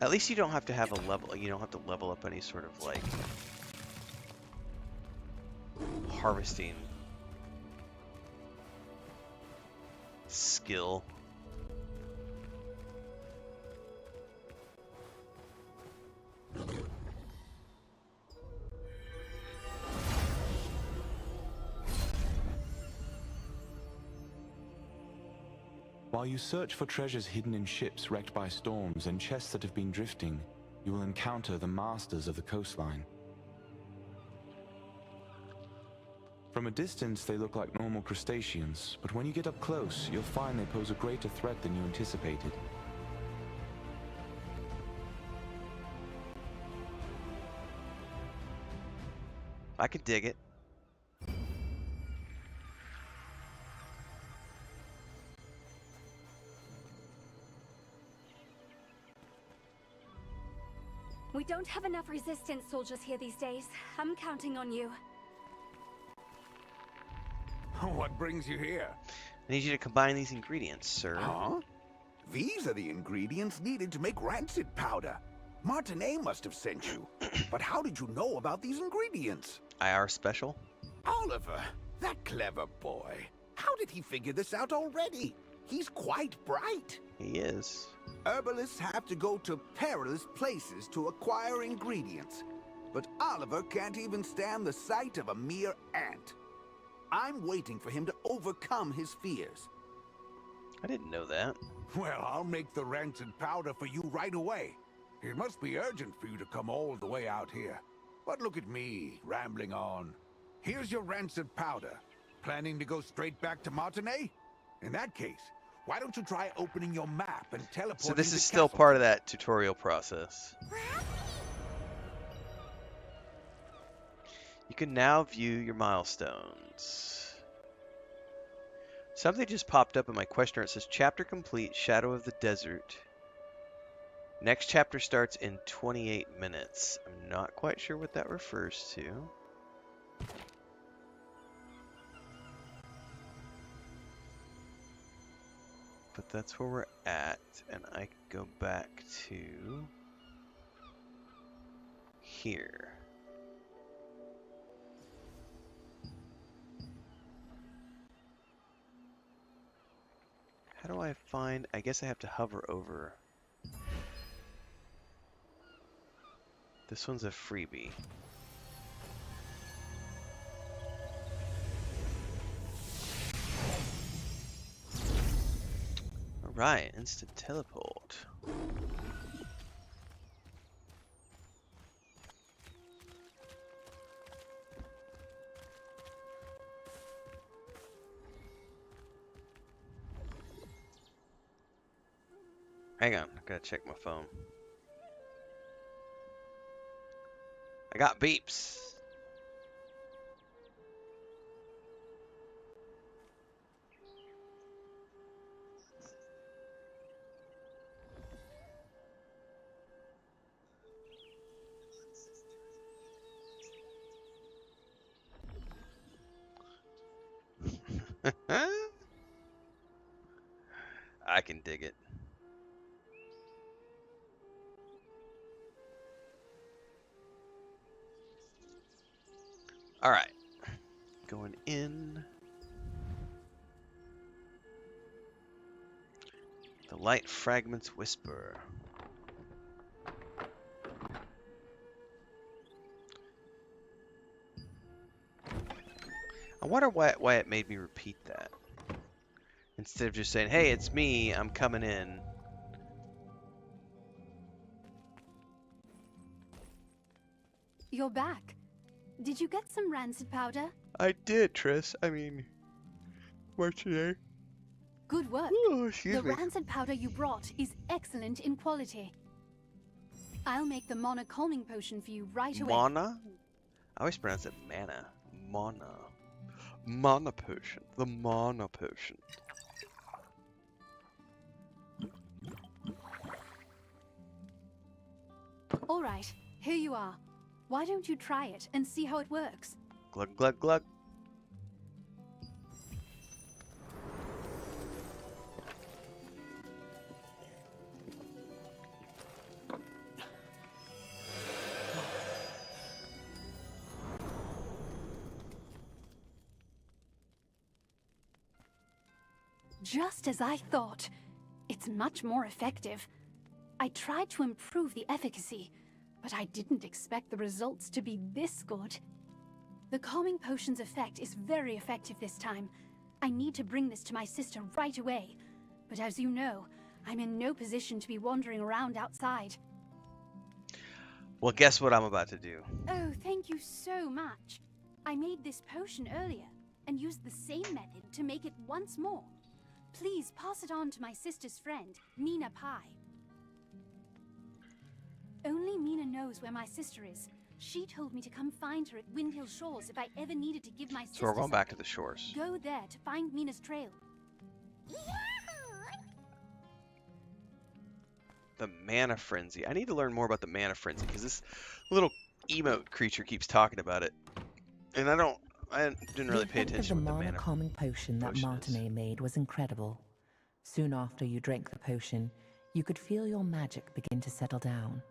At least you don't have to have a level, you don't have to level up any sort of like harvesting skill. While you search for treasures hidden in ships wrecked by storms and chests that have been drifting, you will encounter the masters of the coastline. From a distance, they look like normal crustaceans, but when you get up close, you'll find they pose a greater threat than you anticipated. I could dig it. We don't have enough resistance soldiers here these days. I'm counting on you. What brings you here? I need you to combine these ingredients, sir. Huh? These are the ingredients needed to make rancid powder. Martinet must have sent you. But how did you know about these ingredients? IR special? Oliver, that clever boy. How did he figure this out already? He's quite bright. He is. Herbalists have to go to perilous places to acquire ingredients. But Oliver can't even stand the sight of a mere ant. I'm waiting for him to overcome his fears. I didn't know that. Well, I'll make the rancid powder for you right away. It must be urgent for you to come all the way out here. But look at me, rambling on. Here's your rancid powder. Planning to go straight back to Martinet? In that case, why don't you try opening your map and teleporting So this to is still Castle? part of that tutorial process. You can now view your milestones. Something just popped up in my questionnaire. It says chapter complete, Shadow of the Desert. Next chapter starts in 28 minutes. I'm not quite sure what that refers to. But that's where we're at, and I can go back to here. How do I find, I guess I have to hover over. This one's a freebie. Alright, instant teleport. Hang on, I gotta check my phone. I got beeps. I can dig it. All right, going in. The light fragments whisper. I wonder why it made me repeat that. Instead of just saying, hey, it's me, I'm coming in. You're back. Did you get some rancid powder? I did, Triss. I mean, Martinet. Good work. Oh, excuse The me. rancid powder you brought is excellent in quality. I'll make the mana calming potion for you right away. Mana? I always pronounce it mana. Mana. Mana potion. The mana potion. All right, here you are. Why don't you try it and see how it works? Glug, glug, glug. Just as I thought. It's much more effective. I tried to improve the efficacy, but I didn't expect the results to be this good. The calming potion's effect is very effective this time. I need to bring this to my sister right away. But as you know, I'm in no position to be wandering around outside. Well, guess what I'm about to do. Oh, thank you so much. I made this potion earlier and used the same method to make it once more. Please pass it on to my sister's friend, Mina Pai. Only Mina knows where my sister is. She told me to come find her at Windhill Shores if I ever needed to give my sister So we're going back to something. the shores. Go there to find Mina's trail. The mana frenzy. I need to learn more about the mana frenzy because this little emote creature keeps talking about it. And I don't I didn't really pay effect of attention the with the mana mana calming potion that potion is. Martinet made was incredible. Soon after you drank the potion, you could feel your magic begin to settle down.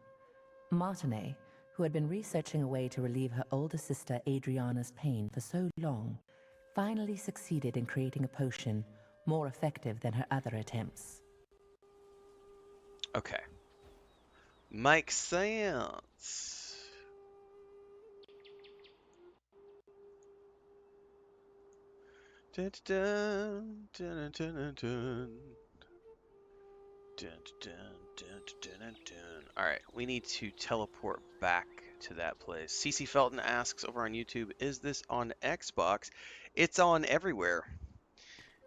Martinet, who had been researching a way to relieve her older sister Adriana's pain for so long, finally succeeded in creating a potion more effective than her other attempts. Okay. Makes sense. Dun, dun, dun, dun, dun, dun. Dun, dun, dun, dun, dun, dun. All right, we need to teleport back to that place. CC Felton asks over on YouTube, is this on Xbox? It's on everywhere.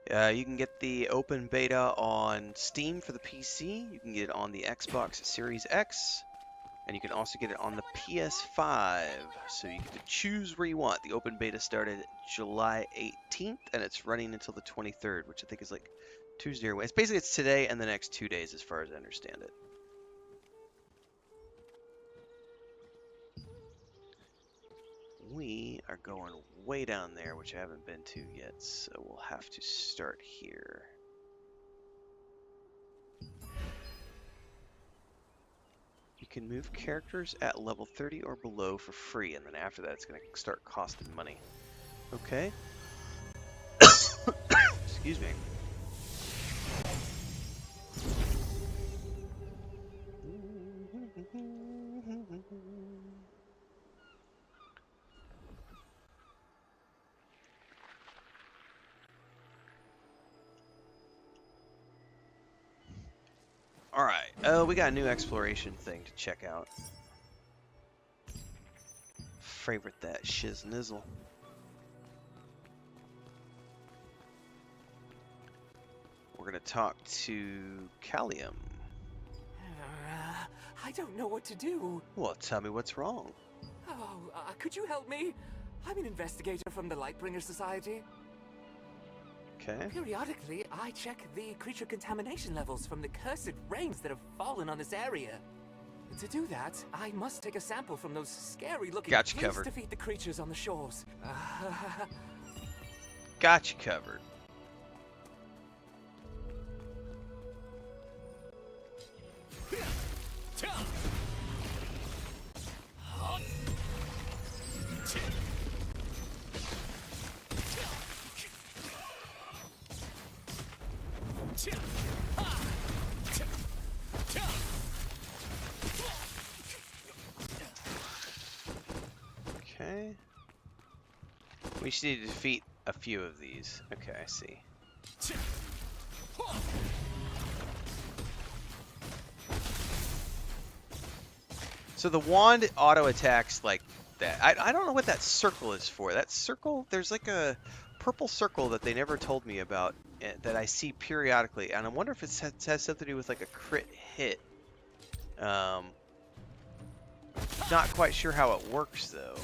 You can get the open beta on Steam for the PC. You can get it on the Xbox Series X. And you can also get it on the PS5. So you get to choose where you want. The open beta started July 18th, and it's running until the 23rd, which I think is like Tuesday or Wednesday. Basically, it's today and the next 2 days, as far as I understand it. We are going way down there, which I haven't been to yet, so we'll have to start here. You can move characters at level 30 or below for free, and then after that it's going to start costing money. Okay. Excuse me. Alright, we got a new exploration thing to check out. Favorite that shiznizzle. We're gonna talk to Callium. I don't know what to do. Well, tell me what's wrong. Oh, could you help me? I'm an investigator from the Lightbringer Society. Okay. Periodically, I check the creature contamination levels from the cursed rains that have fallen on this area. To do that, I must take a sample from those scary-looking Got you covered. to feed the creatures on the shores. Got you covered. Okay. We just need to defeat a few of these. Okay, I see. So the wand auto attacks like that. I don't know what that circle is for. That circle, there's like a purple circle that they never told me about that I see periodically, and I wonder if it has something to do with like a crit hit. Not quite sure how it works though.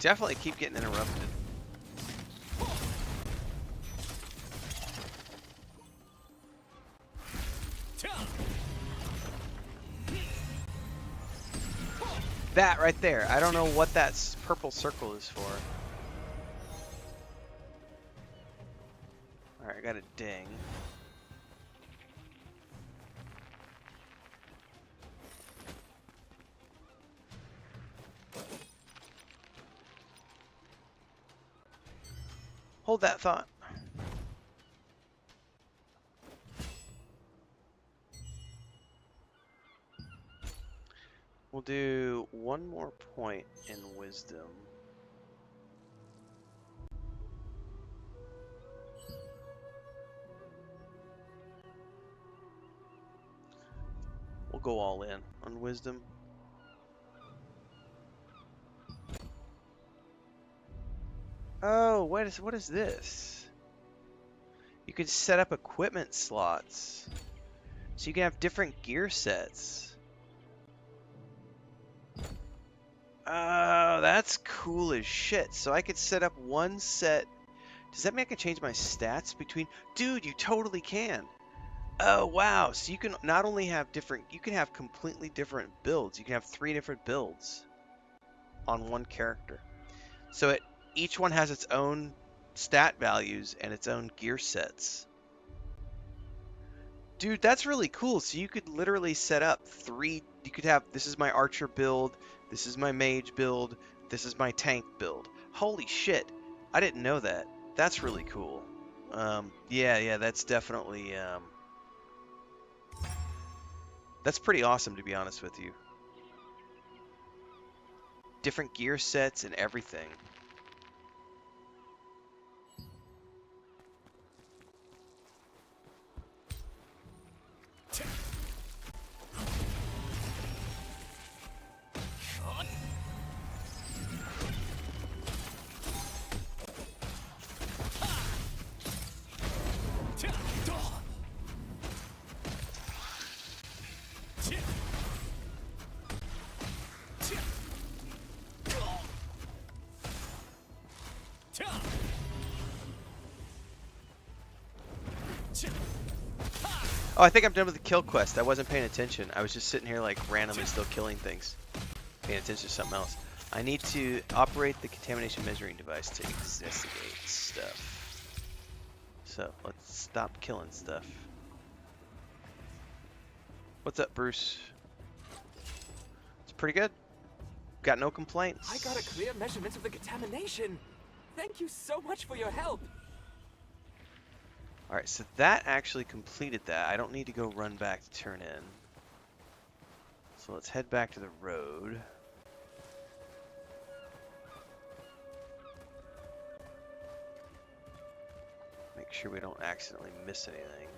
Definitely keep getting interrupted. That right there. I don't know what that purple circle is for. Alright, I got a ding. Hold that thought. We'll do one more point in wisdom. go all in on wisdom. Oh, what is this? You can set up equipment slots. So you can have different gear sets. Oh, that's cool as shit. So I could set up one set. Does that mean I can change my stats between? Dude, you totally can. Oh, wow. So you can not only have different, you can have completely different builds. You can have 3 different builds on one character. So each one has its own stat values and its own gear sets. Dude, that's really cool. So you could literally set up 3, you could have, this is my archer build, this is my mage build, this is my tank build. Holy shit. I didn't know that. That's really cool. Yeah, that's definitely, that's pretty awesome, to be honest with you. Different gear sets and everything. Oh, I think I'm done with the kill quest. I wasn't paying attention. I was just sitting here like randomly still killing things. Paying attention to something else. I need to operate the contamination measuring device to investigate stuff. So let's stop killing stuff. What's up, Bruce? It's pretty good. Got no complaints. I got a clear measurement of the contamination. Thank you so much for your help. Alright, so that actually completed that. I don't need to go run back to turn in. So let's head back to the road. Make sure we don't accidentally miss anything.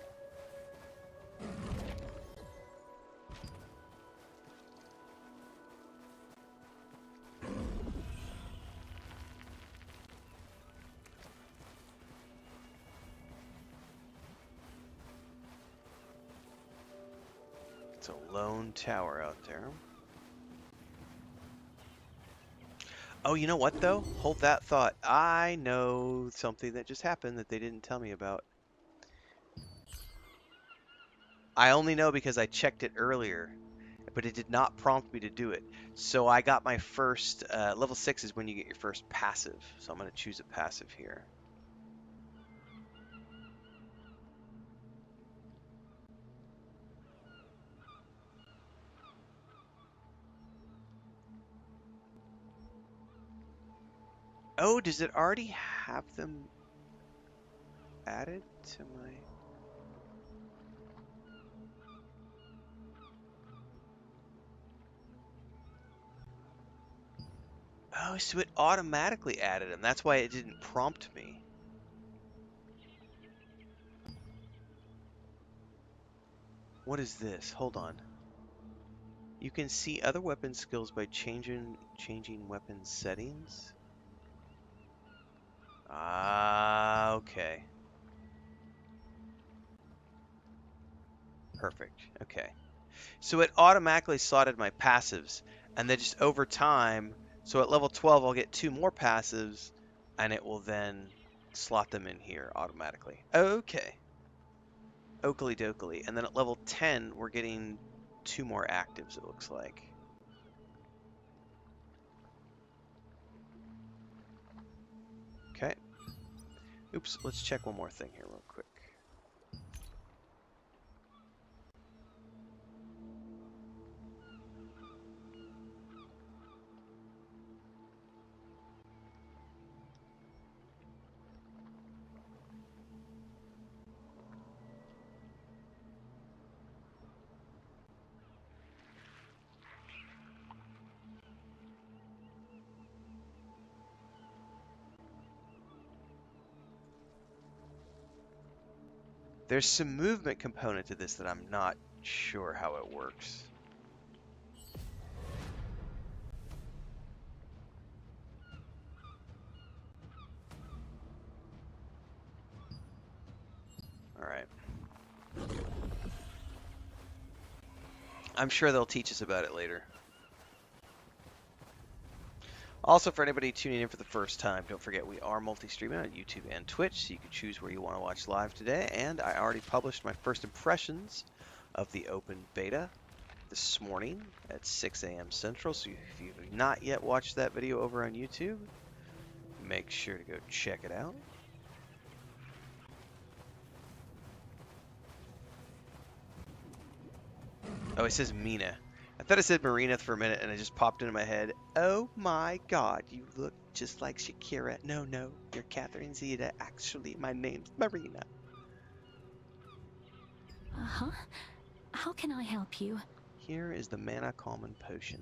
It's a lone tower out there. Oh, you know what though? Hold that thought. I know something that just happened that they didn't tell me about. I only know because I checked it earlier, but it did not prompt me to do it. So I got my first, level 6 is when you get your first passive. So I'm going to choose a passive here. Oh, does it already have them added to my... Oh, so it automatically added them. That's why it didn't prompt me. What is this? Hold on. You can see other weapon skills by changing weapon settings. Ah, okay. Perfect. Okay. So it automatically slotted my passives, and then just over time, so at level 12 I'll get 2 more passives, and it will then slot them in here automatically. Okay. Oakley dokley. And then at level 10 we're getting 2 more actives, it looks like. Okay. Oops, let's check one more thing here real quick. There's some movement component to this that I'm not sure how it works. I'm sure they'll teach us about it later. Also, for anybody tuning in for the first time, don't forget we are multi-streaming on YouTube and Twitch, so you can choose where you want to watch live today. And I already published my first impressions of the open beta this morning at 6 a.m. Central. So if you've not yet watched that video over on YouTube, make sure to go check it out. Oh, it says Mina. I thought it said Marina for a minute, and it just popped into my head. Oh my God, you look just like Shakira. No, you're Catherine Zeta. Actually, my name's Marina. Uh-huh. How can I help you? Here is the Mana Calming Potion.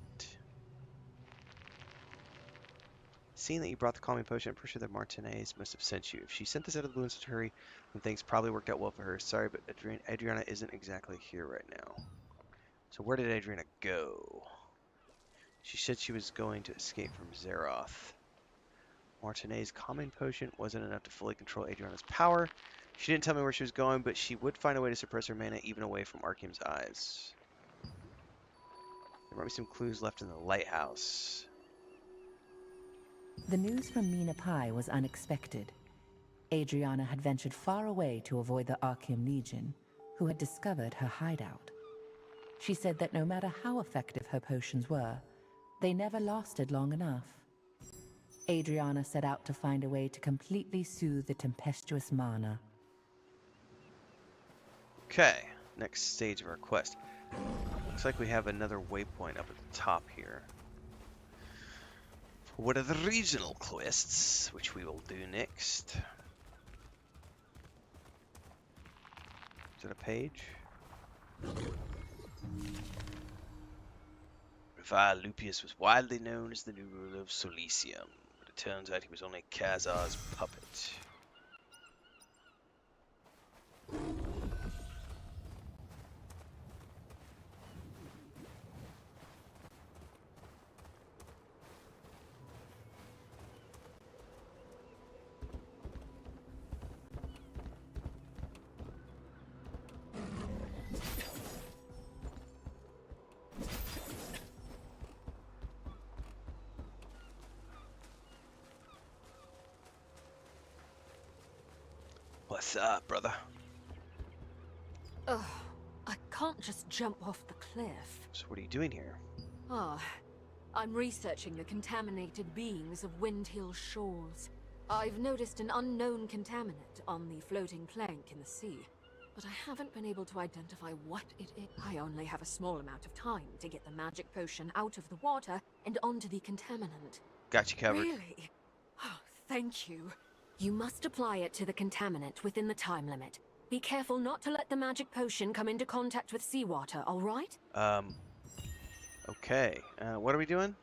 Seeing that you brought the Calming Potion, I'm pretty sure that Martinez must have sent you. If she sent this out of the blue in such a hurry, then things probably worked out well for her. Sorry, but Adriana isn't exactly here right now. So where did Adriana go? She said she was going to escape from Zeroth. Martinez's Calming Potion wasn't enough to fully control Adriana's power. She didn't tell me where she was going, but she would find a way to suppress her mana even away from Archeum's eyes. There might be some clues left in the lighthouse. The news from Mina Pai was unexpected. Adriana had ventured far away to avoid the Archeum Legion, who had discovered her hideout. She said that no matter how effective her potions were, they never lasted long enough. Adriana set out to find a way to completely soothe the tempestuous mana. Okay, next stage of our quest. Looks like we have another waypoint up at the top here. For one of the regional quests, which we will do next. Is it a page? Renfail Lupius was widely known as the new ruler of Solicium, but it turns out he was only Khazar's puppet. What's up, brother? Ugh, I can't just jump off the cliff. So what are you doing here? I'm researching the contaminated beings of Windhill Shores. I've noticed an unknown contaminant on the floating plank in the sea, but I haven't been able to identify what it is. I only have a small amount of time to get the magic potion out of the water and onto the contaminant. Got you covered. Really? Oh, thank you. You must apply it to the contaminant within the time limit. Be careful not to let the magic potion come into contact with seawater, all right? Okay. What are we doing?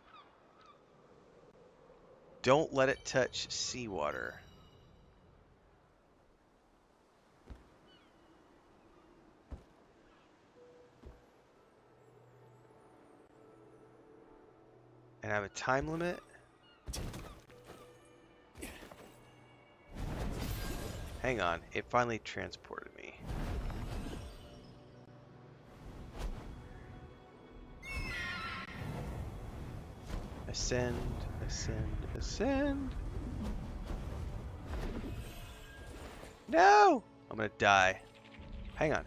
Don't let it touch seawater. And I have a time limit. Hang on, it finally transported me. Ascend, ascend, ascend. No! I'm gonna die. Hang on.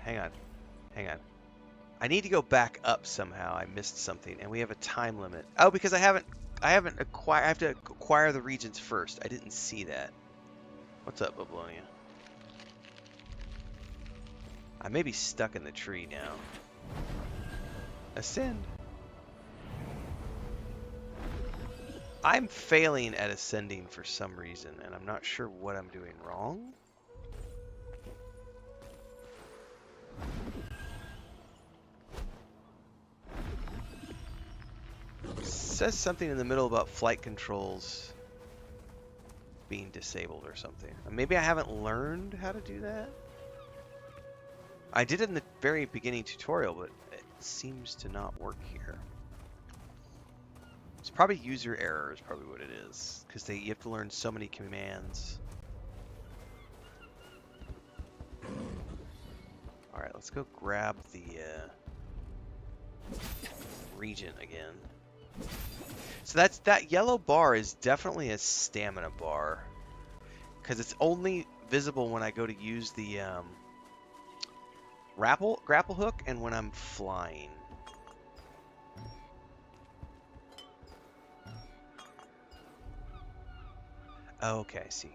I need to go back up somehow. I missed something, and we have a time limit. Oh, because I have to acquire the regions first. I didn't see that. What's up, Bablonia? I may be stuck in the tree now. Ascend. I'm failing at ascending for some reason, and I'm not sure what I'm doing wrong. It says something in the middle about flight controls being disabled or something. Maybe I haven't learned how to do that? I did it in the very beginning tutorial, but it seems to not work here. It's probably user error is probably what it is, because you have to learn so many commands. All right, let's go grab the region again. So that yellow bar is definitely a stamina bar, because it's only visible when I go to use the grapple hook and when I'm flying. Oh, okay, I see.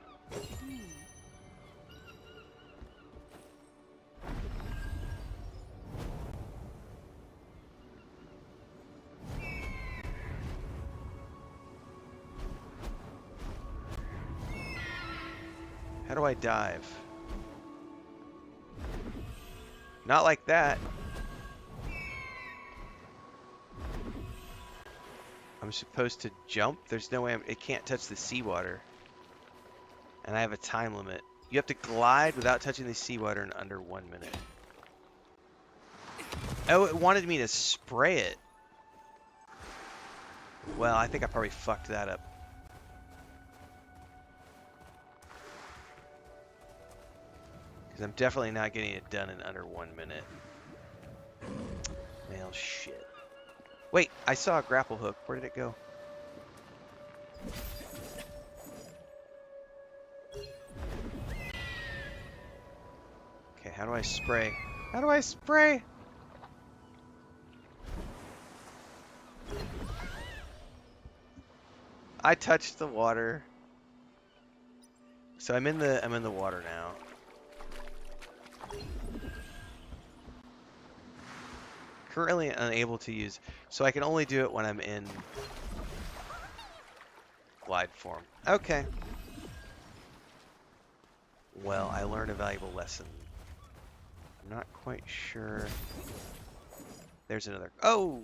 How do I dive? Not like that. I'm supposed to jump? There's no way it can't touch the seawater. And I have a time limit. You have to glide without touching the seawater in under 1 minute. Oh, it wanted me to spray it. Well, I think I probably fucked that up. Because I'm definitely not getting it done in under 1 minute. Well, shit. Wait, I saw a grapple hook. Where did it go? Okay, how do I spray? How do I spray? I touched the water. So I'm in the water now. Currently unable to use, so I can only do it when I'm in glide form. Okay. Well, I learned a valuable lesson. I'm not quite sure. There's another. Oh!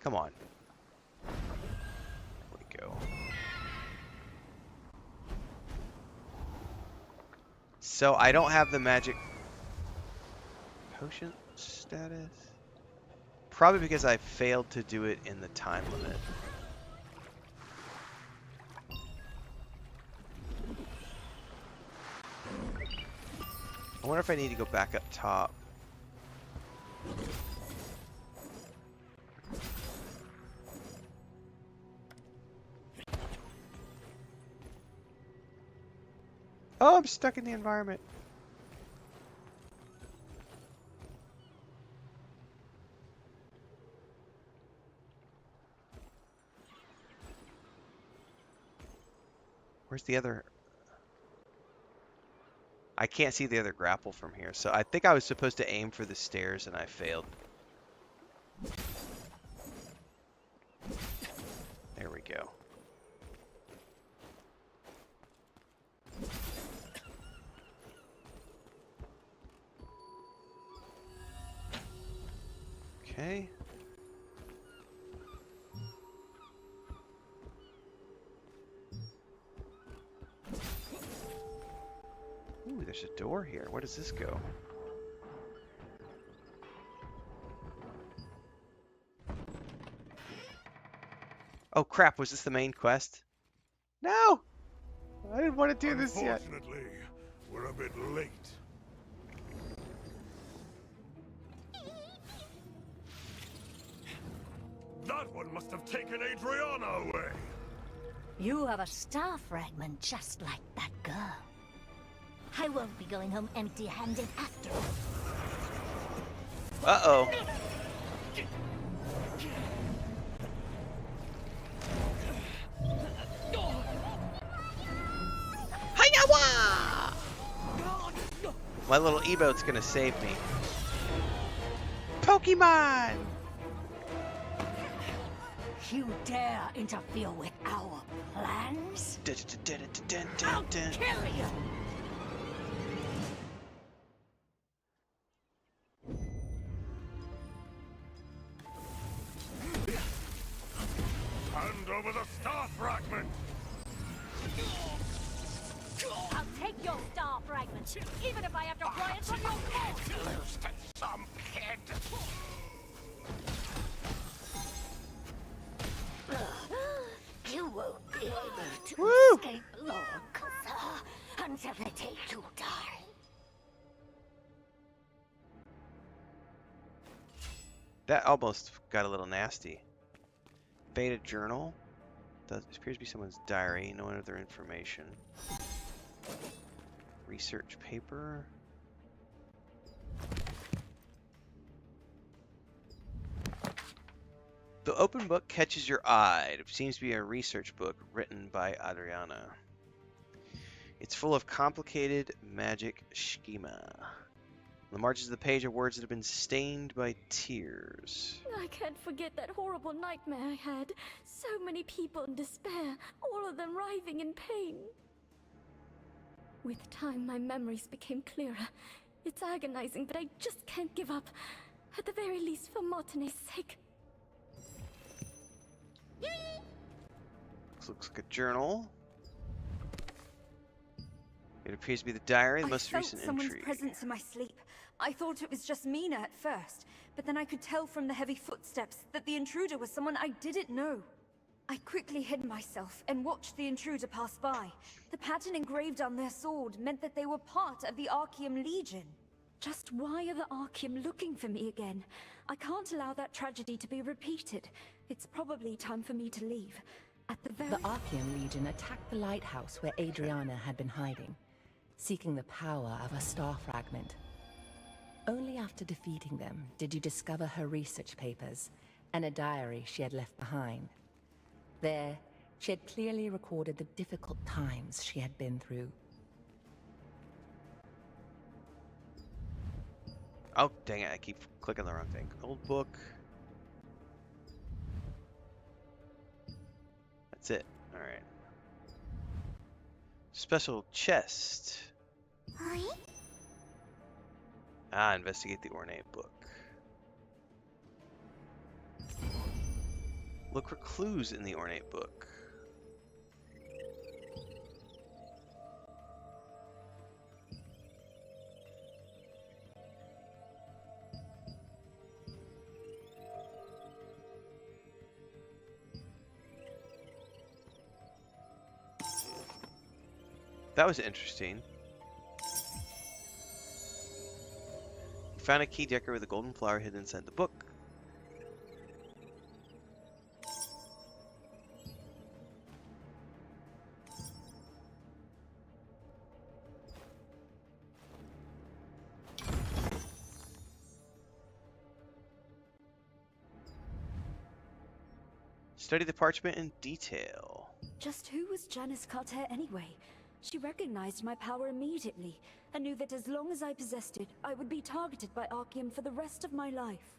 Come on. There we go. So I don't have the magic potion status. Probably because I failed to do it in the time limit. I wonder if I need to go back up top. Oh, I'm stuck in the environment. Where's the other? I can't see the other grapple from here, so I think I was supposed to aim for the stairs and I failed. There we go. Okay. Ooh, there's a door here. Where does this go? Oh crap, was this the main quest? No! I didn't want to do this yet. Unfortunately, we're a bit late. That one must have taken Adriana away. You have a star fragment just like that girl. I won't be going home empty-handed after all. Uh-oh. Hi-ya-wah! My little emote's gonna save me. Pokemon! You dare interfere with our plans? I'll kill you! Hand over the star fragment! I'll take your star fragment, even if I have to pry it from your core! Close to some kid! You won't be able to escape Lord Kutha until it take too time. That almost got a little nasty. Faded journal. That appears to be someone's diary. No other information. Research paper. The open book catches your eye. It seems to be a research book written by Adriana. It's full of complicated magic schema. On the margins of the page are words that have been stained by tears. I can't forget that horrible nightmare I had. So many people in despair, all of them writhing in pain. With time, my memories became clearer. It's agonizing, but I just can't give up. At the very least, for Martine's sake. This looks like a journal. It appears to be the diary of the most recent someone's entry. presence in my sleep. I thought it was just Mina at first, but then I could tell from the heavy footsteps that the intruder was someone I didn't know. I quickly hid myself and watched the intruder pass by. The pattern engraved on their sword meant that they were part of the Archeum Legion. Just why are the Archeum looking for me again? I can't allow that tragedy to be repeated. It's probably time for me to leave. At the very... The Archeum Legion attacked the lighthouse where Adriana had been hiding, seeking the power of a star fragment. Only after defeating them did you discover her research papers and a diary she had left behind. There, she had clearly recorded the difficult times she had been through. Oh, dang it, I keep clicking the wrong thing. Old book. That's it. Alright. Special chest. Ah, investigate the ornate book. Look for clues in the ornate book. That was interesting. You found a key decorated with a golden flower hidden inside the book. Study the parchment in detail. Just who was Janice Carter anyway? She recognized my power immediately, and knew that as long as I possessed it, I would be targeted by Archeum for the rest of my life.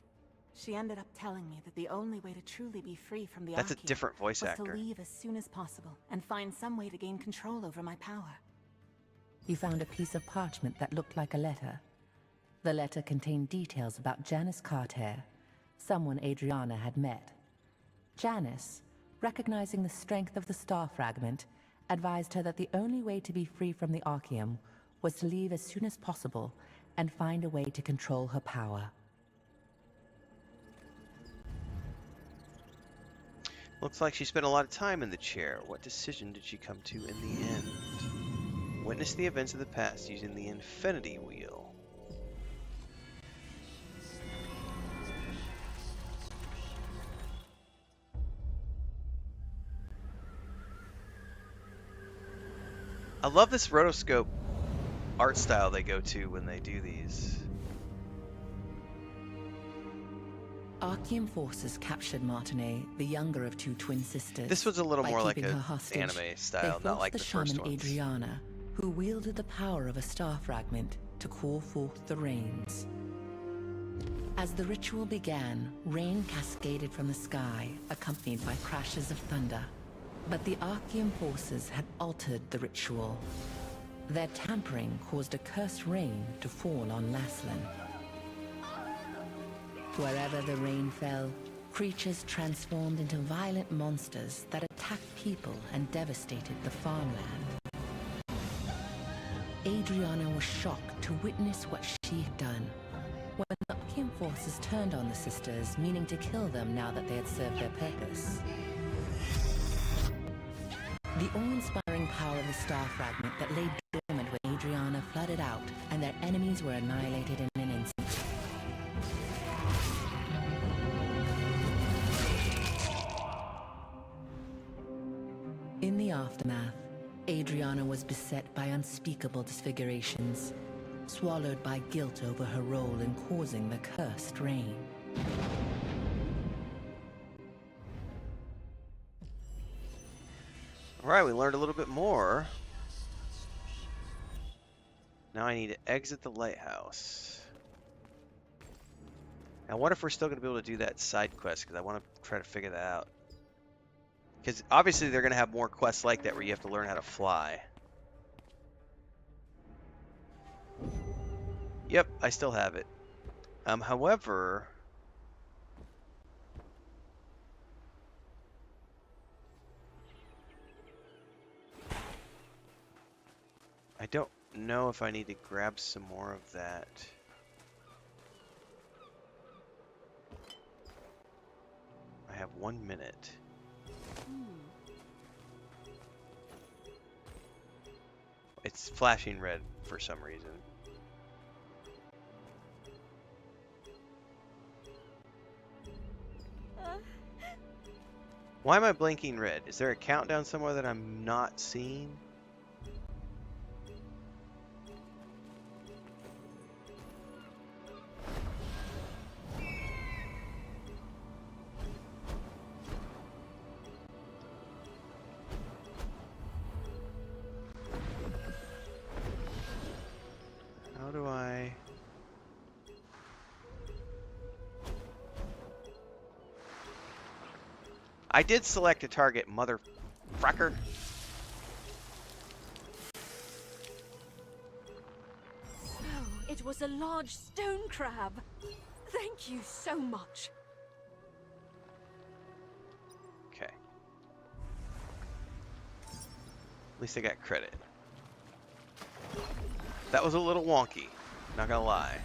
She ended up telling me that the only way to truly be free from the That's a Archeum different voice was actor. to leave as soon as possible and find some way to gain control over my power. You found a piece of parchment that looked like a letter. The letter contained details about Janice Carter, someone Adriana had met. Janice, recognizing the strength of the star fragment, advised her that the only way to be free from the Archeum was to leave as soon as possible and find a way to control her power. Looks like she spent a lot of time in the chair. What decision did she come to in the end? Witness the events of the past using the Infinity Wheel. I love this rotoscope art style they go to when they do these. Archeum forces captured Martinet, the younger of two twin sisters. This was a little by more like keeping a her hostage. anime style, They not like forced the first shaman ones. Adriana, who wielded the power of a star fragment to call forth the rains. As the ritual began, rain cascaded from the sky, accompanied by crashes of thunder. But the Archeum forces had altered the ritual. Their tampering caused a cursed rain to fall on Laslan. Wherever the rain fell, creatures transformed into violent monsters that attacked people and devastated the farmland. Adriana was shocked to witness what she had done. When the Archeum forces turned on the sisters, meaning to kill them now that they had served their purpose. The awe-inspiring power of the star fragment that lay dormant when Adriana flooded out, and their enemies were annihilated in an instant. In the aftermath, Adriana was beset by unspeakable disfigurations, swallowed by guilt over her role in causing the cursed rain. Alright, we learned a little bit more. Now I need to exit the lighthouse. I wonder if we're still going to be able to do that side quest, because I want to try to figure that out. Because obviously they're going to have more quests like that where you have to learn how to fly. Yep, I still have it. However, I don't know if I need to grab some more of that. I have 1 minute. It's flashing red for some reason. Why am I blinking red? Is there a countdown somewhere that I'm not seeing? How do I... I did select a target, mother fracker. So, it was a large stone crab. Thank you so much. Okay. At least I got credit. That was a little wonky, not gonna lie.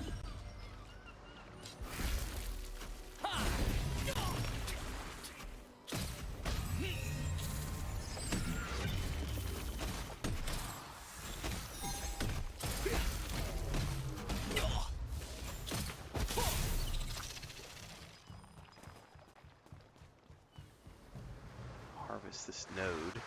Harvest this node.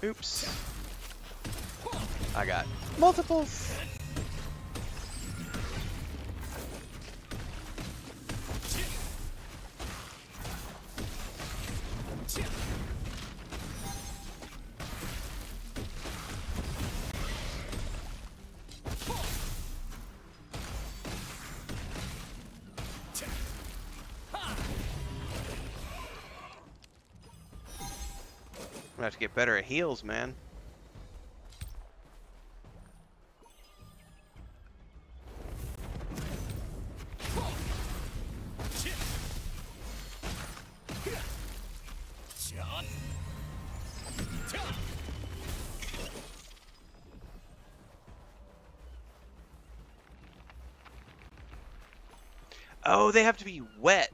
Oops. I got multiples. I'm gonna have to get better at heals, man. Oh, they have to be wet.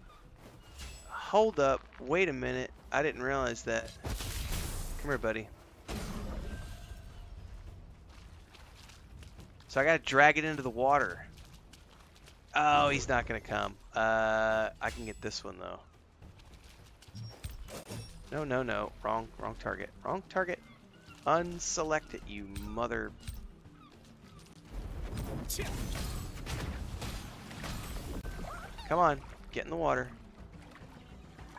Hold up. Wait a minute. I didn't realize that. Come here, buddy. So I gotta drag it into the water. Oh, he's not gonna come. I can get this one though. No, no, no. Wrong target. Wrong target. Unselect it, you mother. Come on. Get in the water.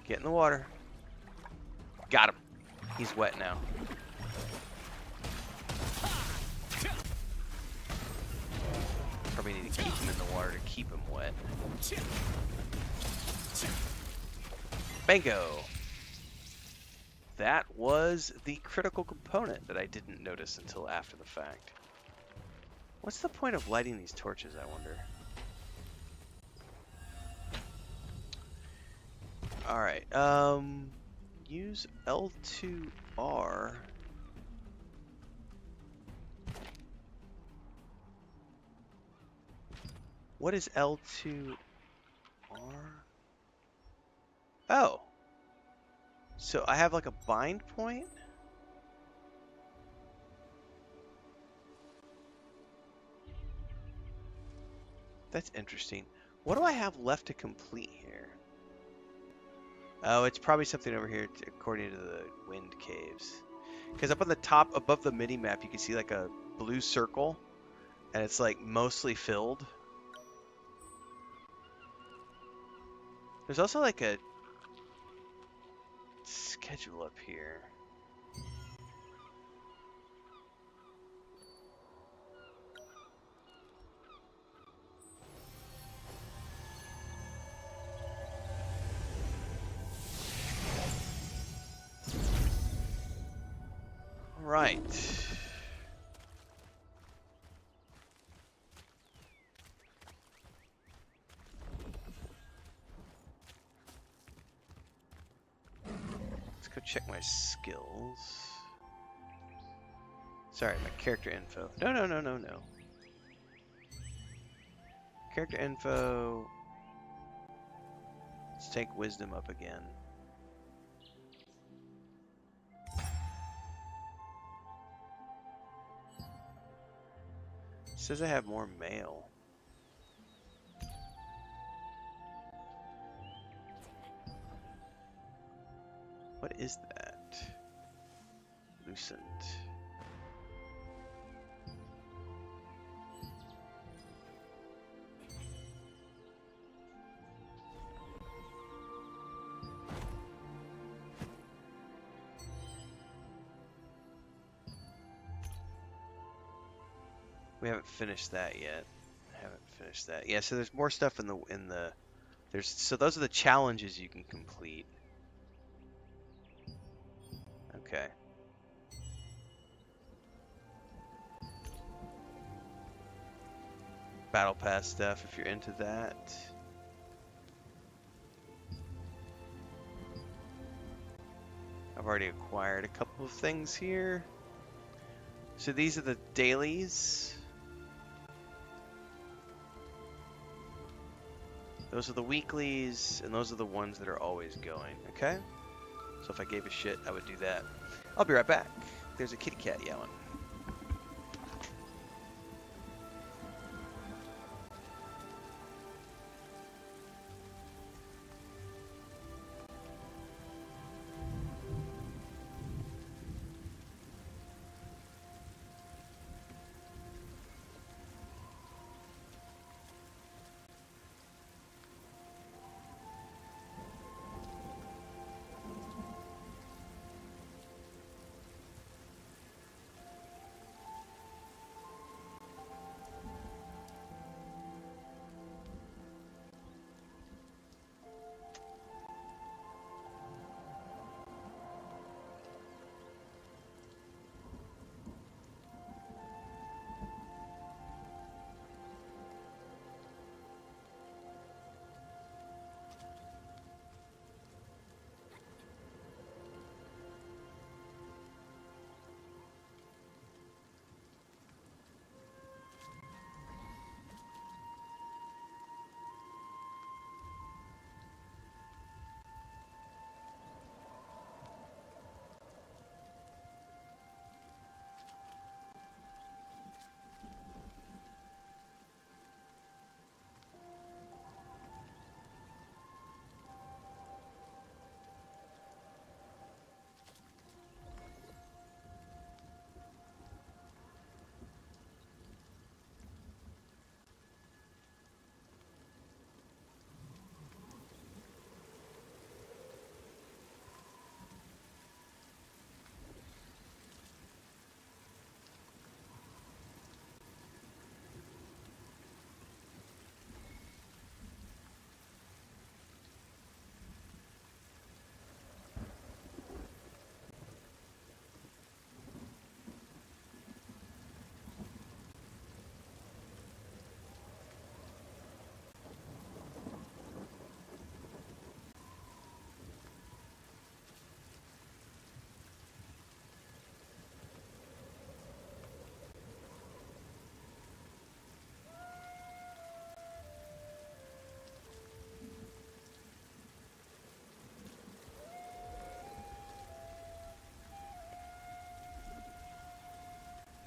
Get in the water. Got him. He's wet now. Probably need to keep him in the water to keep him wet. Bingo! That was the critical component that I didn't notice until after the fact. What's the point of lighting these torches, I wonder? All right. Use L2R. What is L2R? Oh. So I have like a bind point? That's interesting. What do I have left to complete here? Oh, it's probably something over here according to the wind caves. Because up on the top above the mini map, you can see like a blue circle, and it's like mostly filled. There's also like a schedule up here. All right. Let's go check my skills. Sorry, my character info. No. Character info. Let's take wisdom up again. It says I have more mail. What is that? Lucent. We haven't finished that yet. Yeah, so there's more stuff in the so those are the challenges you can complete. Okay. Battle Pass stuff if you're into that. I've already acquired a couple of things here. So these are the dailies. Those are the weeklies, and those are the ones that are always going, okay? So if I gave a shit, I would do that. I'll be right back. There's a kitty cat yelling.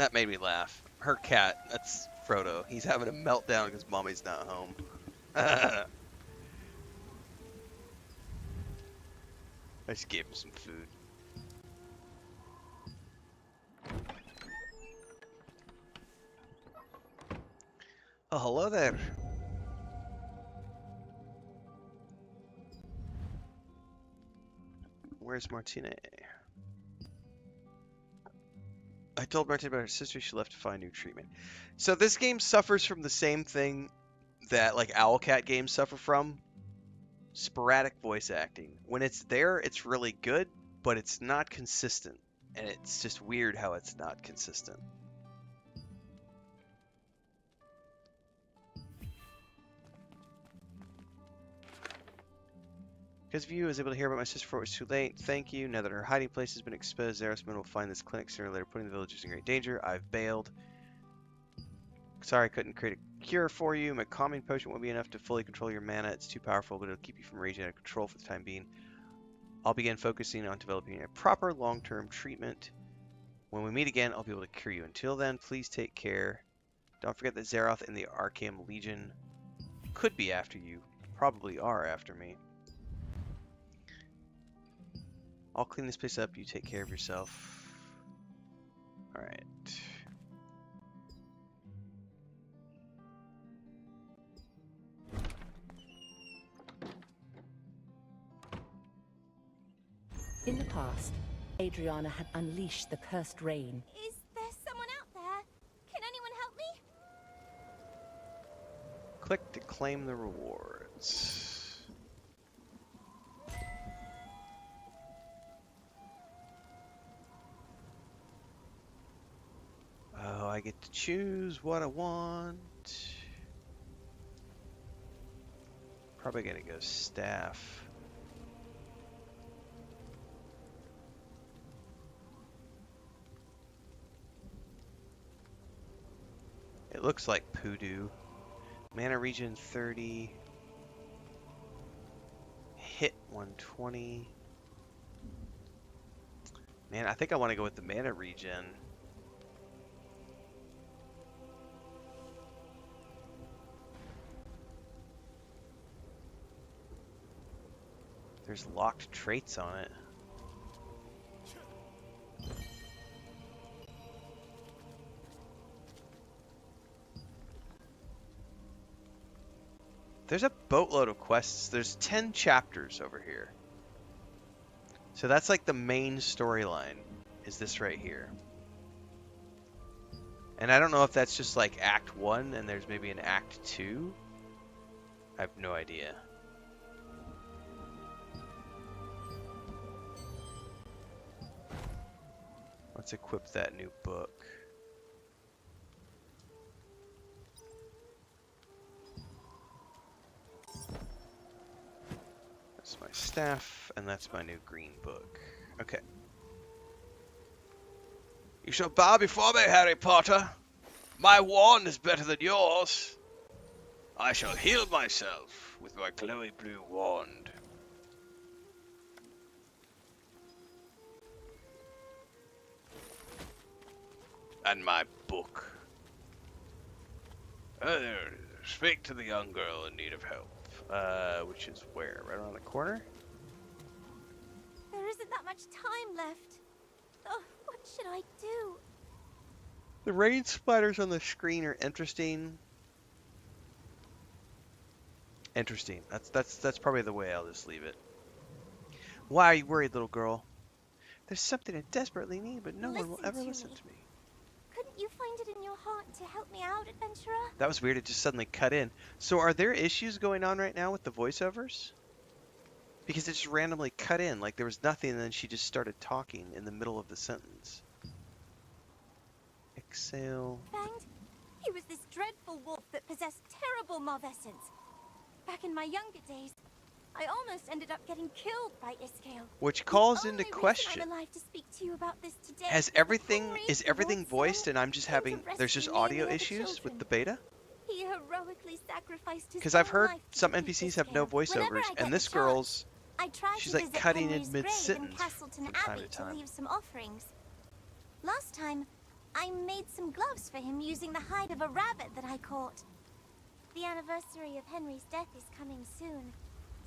That made me laugh. Her cat, that's Frodo. He's having a meltdown because Mommy's not home. I just gave him some food. Oh, hello there. Where's Martina? I told Martina about her sister. She left to find new treatment. So this game suffers from the same thing that like Owlcat games suffer from. Sporadic voice acting. When it's there, it's really good, but it's not consistent. And it's just weird how it's not consistent. Because of you, I was able to hear about my sister before it was too late. Thank you. Now that her hiding place has been exposed, Zarosman will find this clinic sooner or later, putting the villagers in great danger. I've bailed. Sorry I couldn't create a cure for you. My calming potion won't be enough to fully control your mana. It's too powerful, but it'll keep you from raging out of control for the time being. I'll begin focusing on developing a proper long-term treatment. When we meet again, I'll be able to cure you. Until then, please take care. Don't forget that Zeroth and the Arkham Legion could be after you. Probably are after me. I'll clean this place up. You take care of yourself. Alright. In the past, Adriana had unleashed the cursed rain. Is there someone out there? Can anyone help me? Click to claim the rewards. Oh, I get to choose what I want. Probably gonna go staff. It looks like Poodoo. Mana regen 30. Hit 120. Man, I think I want to go with the mana regen. There's locked traits on it. There's a boatload of quests. There's 10 chapters over here. So that's like the main storyline, is this right here. And I don't know if that's just like Act 1 and there's maybe an Act 2. I have no idea. Let's equip that new book. That's my staff, and that's my new green book. Okay. You shall bow before me, Harry Potter. My wand is better than yours. I shall heal myself with my glowy blue wand. And my book. Speak to the young girl in need of help. Which is where? Right around the corner? There isn't that much time left. Oh, what should I do? The rain spiders on the screen are interesting. Interesting. That's probably the way I'll just leave it. Why are you worried, little girl? There's something I desperately need, but no one will ever listen to me. Couldn't you find it in your heart to help me out, adventurer? That was weird. It just suddenly cut in. So are there issues going on right now with the voiceovers? Because it just randomly cut in. Like there was nothing and then she just started talking in the middle of the sentence. Exhale. Fanged? He was this dreadful wolf that possessed terrible moth essence. Back in my younger days, I almost ended up getting killed by Iskale. Which calls into question. I'm alive to speak to you about this today. Is everything voiced and I'm just having there's just audio issues with the beta? He heroically sacrificed his Because I've heard life to some defeat NPCs have no Iskale. Whenever voiceovers I get and this the chance, girl's I try she's to like visit cutting Henry's in mid grave sentence Castleton from time Abbey to time. leave some offerings. Last time, I made some gloves for him using the hide of a rabbit that I caught. The anniversary of Henry's death is coming soon,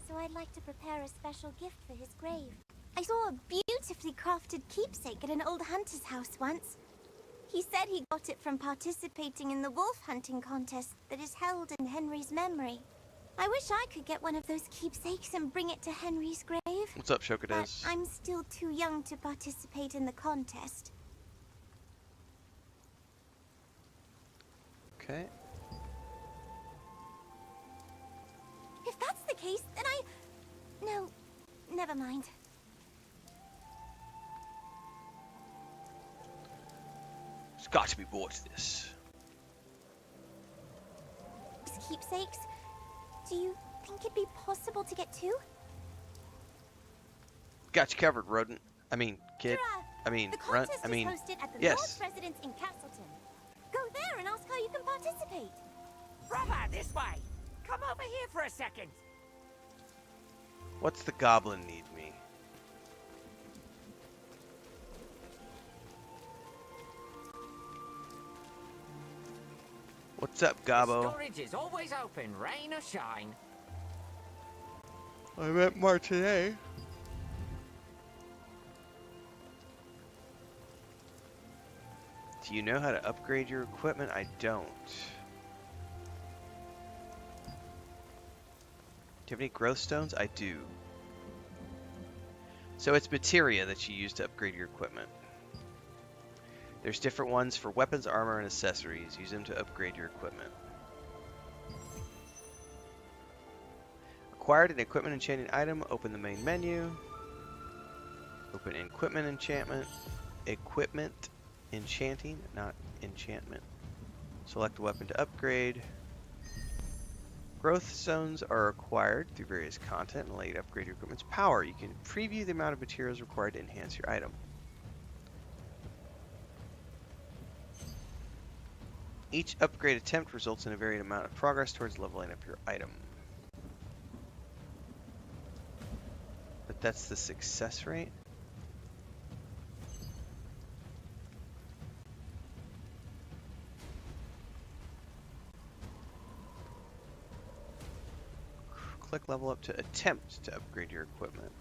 so I'd like to prepare a special gift for his grave. I saw a beautifully crafted keepsake at an old hunter's house once. He said he got it from participating in the wolf hunting contest that is held in Henry's memory. I wish I could get one of those keepsakes and bring it to Henry's grave. What's up, But Shokades? I'm still too young to participate in the contest. Okay. If that's the case, then No, never mind. It's got to be more to this. These keepsakes, do you think it'd be possible to get two? Got you covered, rodent. I mean, kid. Hurrah! I mean, The run. contest I mean, is hosted at the yes. Lord's residence in Castleton. Go there and ask how you can participate. Brother, this way! Come over here for a second! What's the goblin need me? What's up, Gobbo? Storage is always open, rain or shine. I met Martinet. Do you know how to upgrade your equipment? I don't. Do you have any growth stones? I do. So it's materia that you use to upgrade your equipment. There's different ones for weapons, armor, and accessories. Use them to upgrade your equipment. Acquired an equipment enchanting item. Open the main menu. Open equipment enchantment. Equipment enchanting, not enchantment. Select a weapon to upgrade. Growth stones are acquired through various content and allow you to upgrade your equipment's power. You can preview the amount of materials required to enhance your item. Each upgrade attempt results in a varied amount of progress towards leveling up your item. But that's the success rate. Click level up to attempt to upgrade your equipment.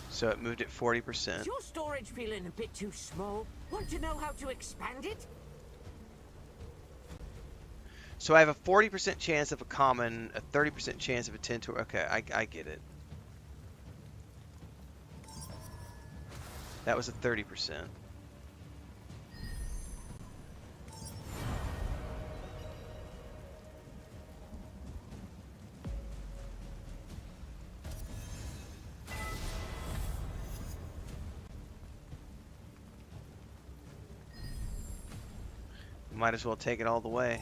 So it moved at 40%. Is your storage feeling a bit too small? Want to know how to expand it? So I have a 40% chance of a common, a 30% chance of a 10 to... Okay, I get it. That was a 30%. Might as well take it all the way.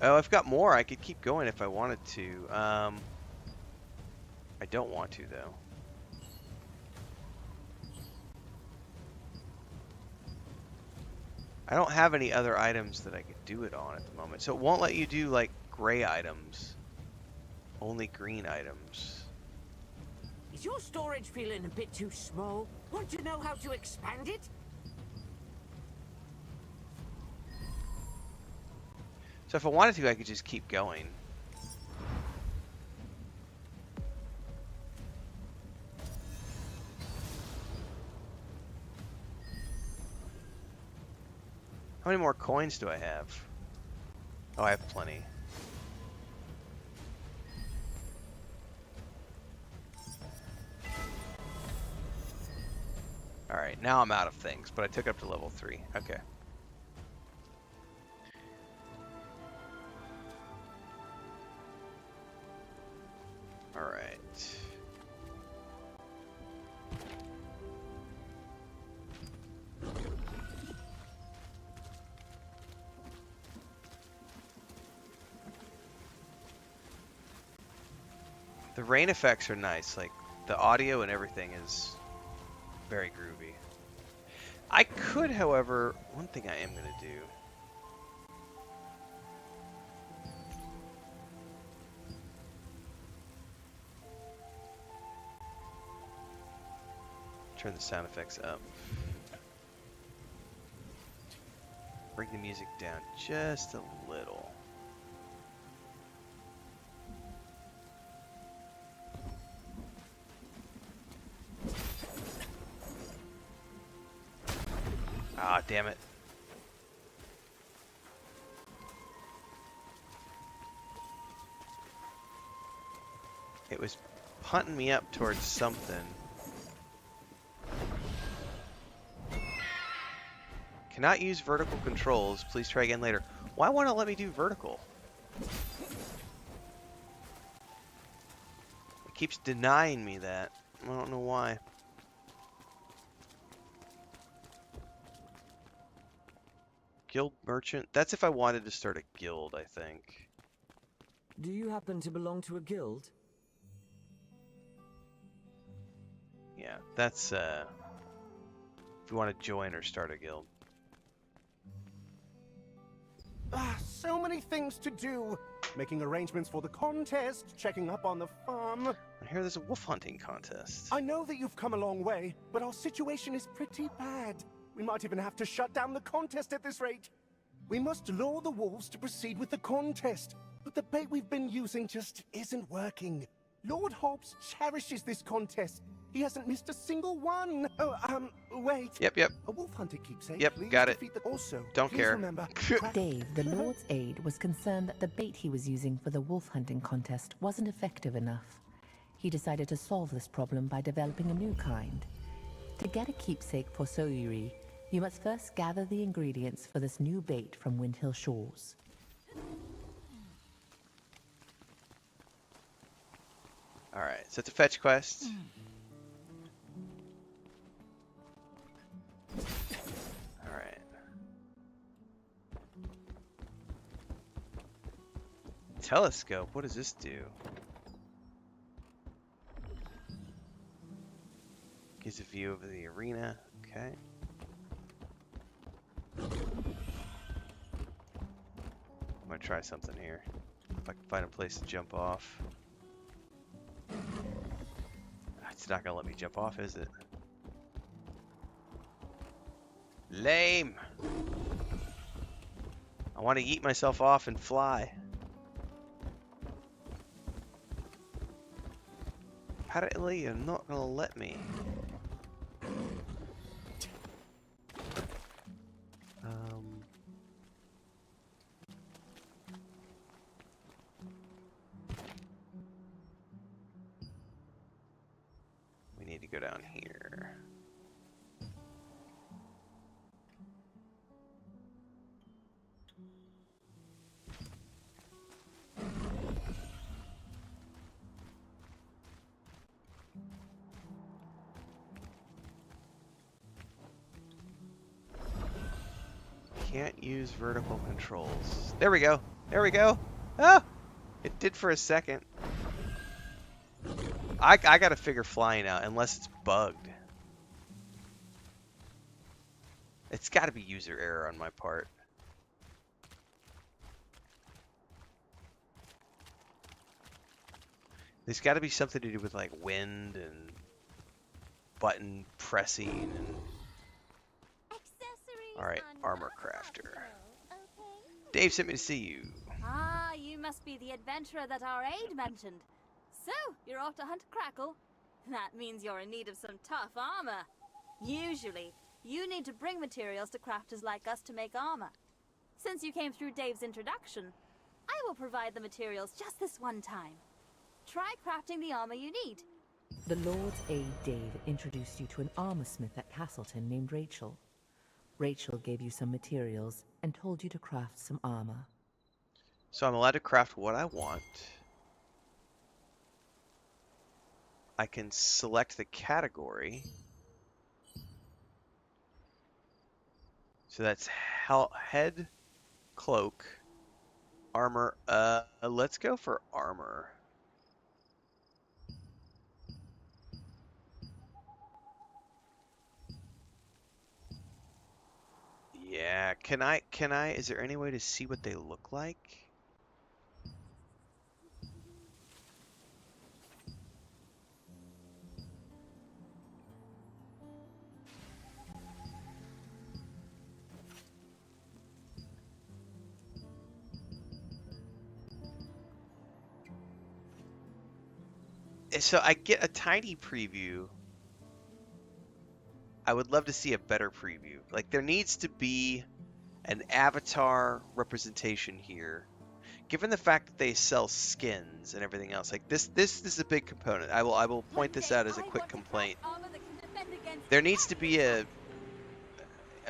Oh, I've got more. I could keep going if I wanted to. I don't want to, though. I don't have any other items that I could do it on at the moment. So it won't let you do, like, gray items. Only green items. Is your storage feeling a bit too small? Want to know how to expand it? So if I wanted to, I could just keep going. How many more coins do I have? Oh, I have plenty. Alright, now I'm out of things, but I took up to level 3. Okay. Alright. The rain effects are nice, like the audio and everything is Very groovy. I could, however, one thing I am gonna do. Turn the sound effects up. Bring the music down just a little. Ah, damn it. It was punting me up towards something. Cannot use vertical controls. Please try again later. Why won't it let me do vertical? It keeps denying me that. I don't know why. Guild merchant? That's if I wanted to start a guild, I think. Do you happen to belong to a guild? Yeah, that's if you want to join or start a guild. So many things to do. Making arrangements for the contest, checking up on the farm. I hear there's a wolf hunting contest. I know that you've come a long way, but our situation is pretty bad. We might even have to shut down the contest at this rate. We must lure the wolves to proceed with the contest, but the bait we've been using just isn't working. Lord Hobbs cherishes this contest. He hasn't missed a single one. Oh, wait. Yep. A wolf hunter keepsake. Yep, Please got it. defeat the... Also, don't please care. Remember, Dave, the Lord's aide, was concerned that the bait he was using for the wolf hunting contest wasn't effective enough. He decided to solve this problem by developing a new kind. To get a keepsake for Soyuri, you must first gather the ingredients for this new bait from Windhill Shores. Alright, so it's a fetch quest. Alright. Telescope, what does this do? Gives a view of the arena, okay. I'm gonna try something here. If I can find a place to jump off. It's not gonna let me jump off, is it? Lame! I want to eat myself off and fly. Apparently, you're not gonna let me. We need to go down here. Can't use vertical controls. There we go. There we go. Ah! It did for a second. I gotta figure flying out, unless it's bugged. It's gotta be user error on my part. There's gotta be something to do with like wind and button pressing and... Alright, armor crafter. Dave sent me to see you. Ah, you must be the adventurer that our aide mentioned. So, you're off to hunt Crackle? That means you're in need of some tough armor. Usually, you need to bring materials to crafters like us to make armor. Since you came through Dave's introduction, I will provide the materials just this one time. Try crafting the armor you need. The Lord's aide Dave introduced you to an armorsmith at Castleton named Rachel. Rachel gave you some materials and told you to craft some armor. So I'm allowed to craft what I want. I can select the category. So that's head, cloak, armor. Let's go for armor. Yeah, can I, is there any way to see what they look like? So I get a tiny preview. I would love to see a better preview. Like, there needs to be an avatar representation here. Given the fact that they sell skins and everything else, like this is a big component. I will point this out as a quick complaint. There needs to be a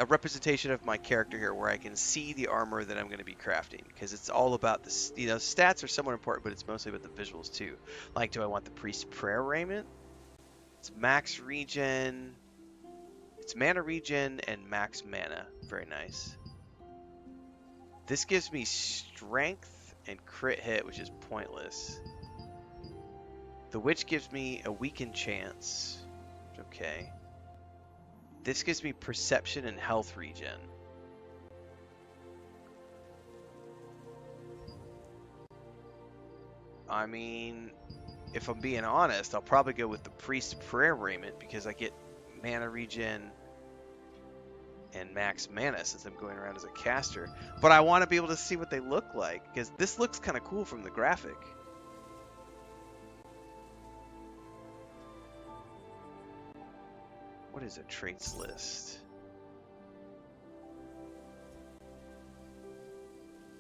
representation of my character here where I can see the armor that I'm going to be crafting, because it's all about the, you know, stats are somewhat important, but it's mostly about the visuals too. Like, do I want the priest prayer raiment? It's max regen, it's mana regen and max mana. Very nice. This gives me strength and crit hit, which is pointless. The witch gives me a weakened chance. Okay. This gives me perception and health regen. I mean, if I'm being honest, I'll probably go with the priest prayer raiment because I get mana regen and max mana since I'm going around as a caster. But I want to be able to see what they look like, because this looks kind of cool from the graphic. What is a traits list?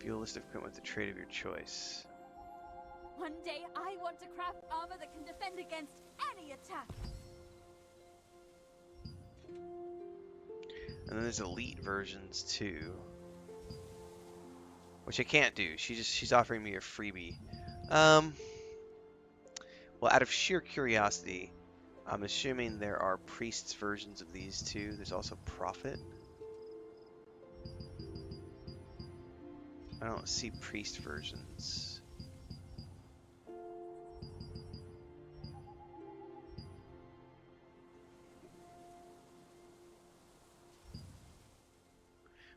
View a list of equipment with the trait of your choice. One day I want to craft armor that can defend against any attack. And then there's elite versions too, which I can't do. She's offering me a freebie. Well, out of sheer curiosity, I'm assuming there are priests versions of these too. There's also prophet. I don't see priest versions.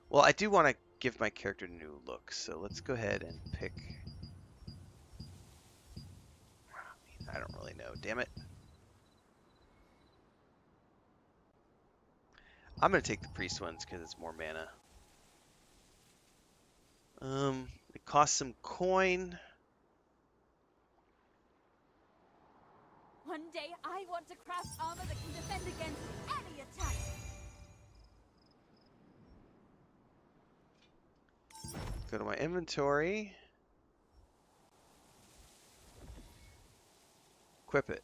Well, I do want to give my character new looks, so let's go ahead and pick... I don't really know, damn it. I'm going to take the priest ones because it's more mana. It costs some coin. One day I want to craft armor that can defend against any attack. Go to my inventory. Equip it.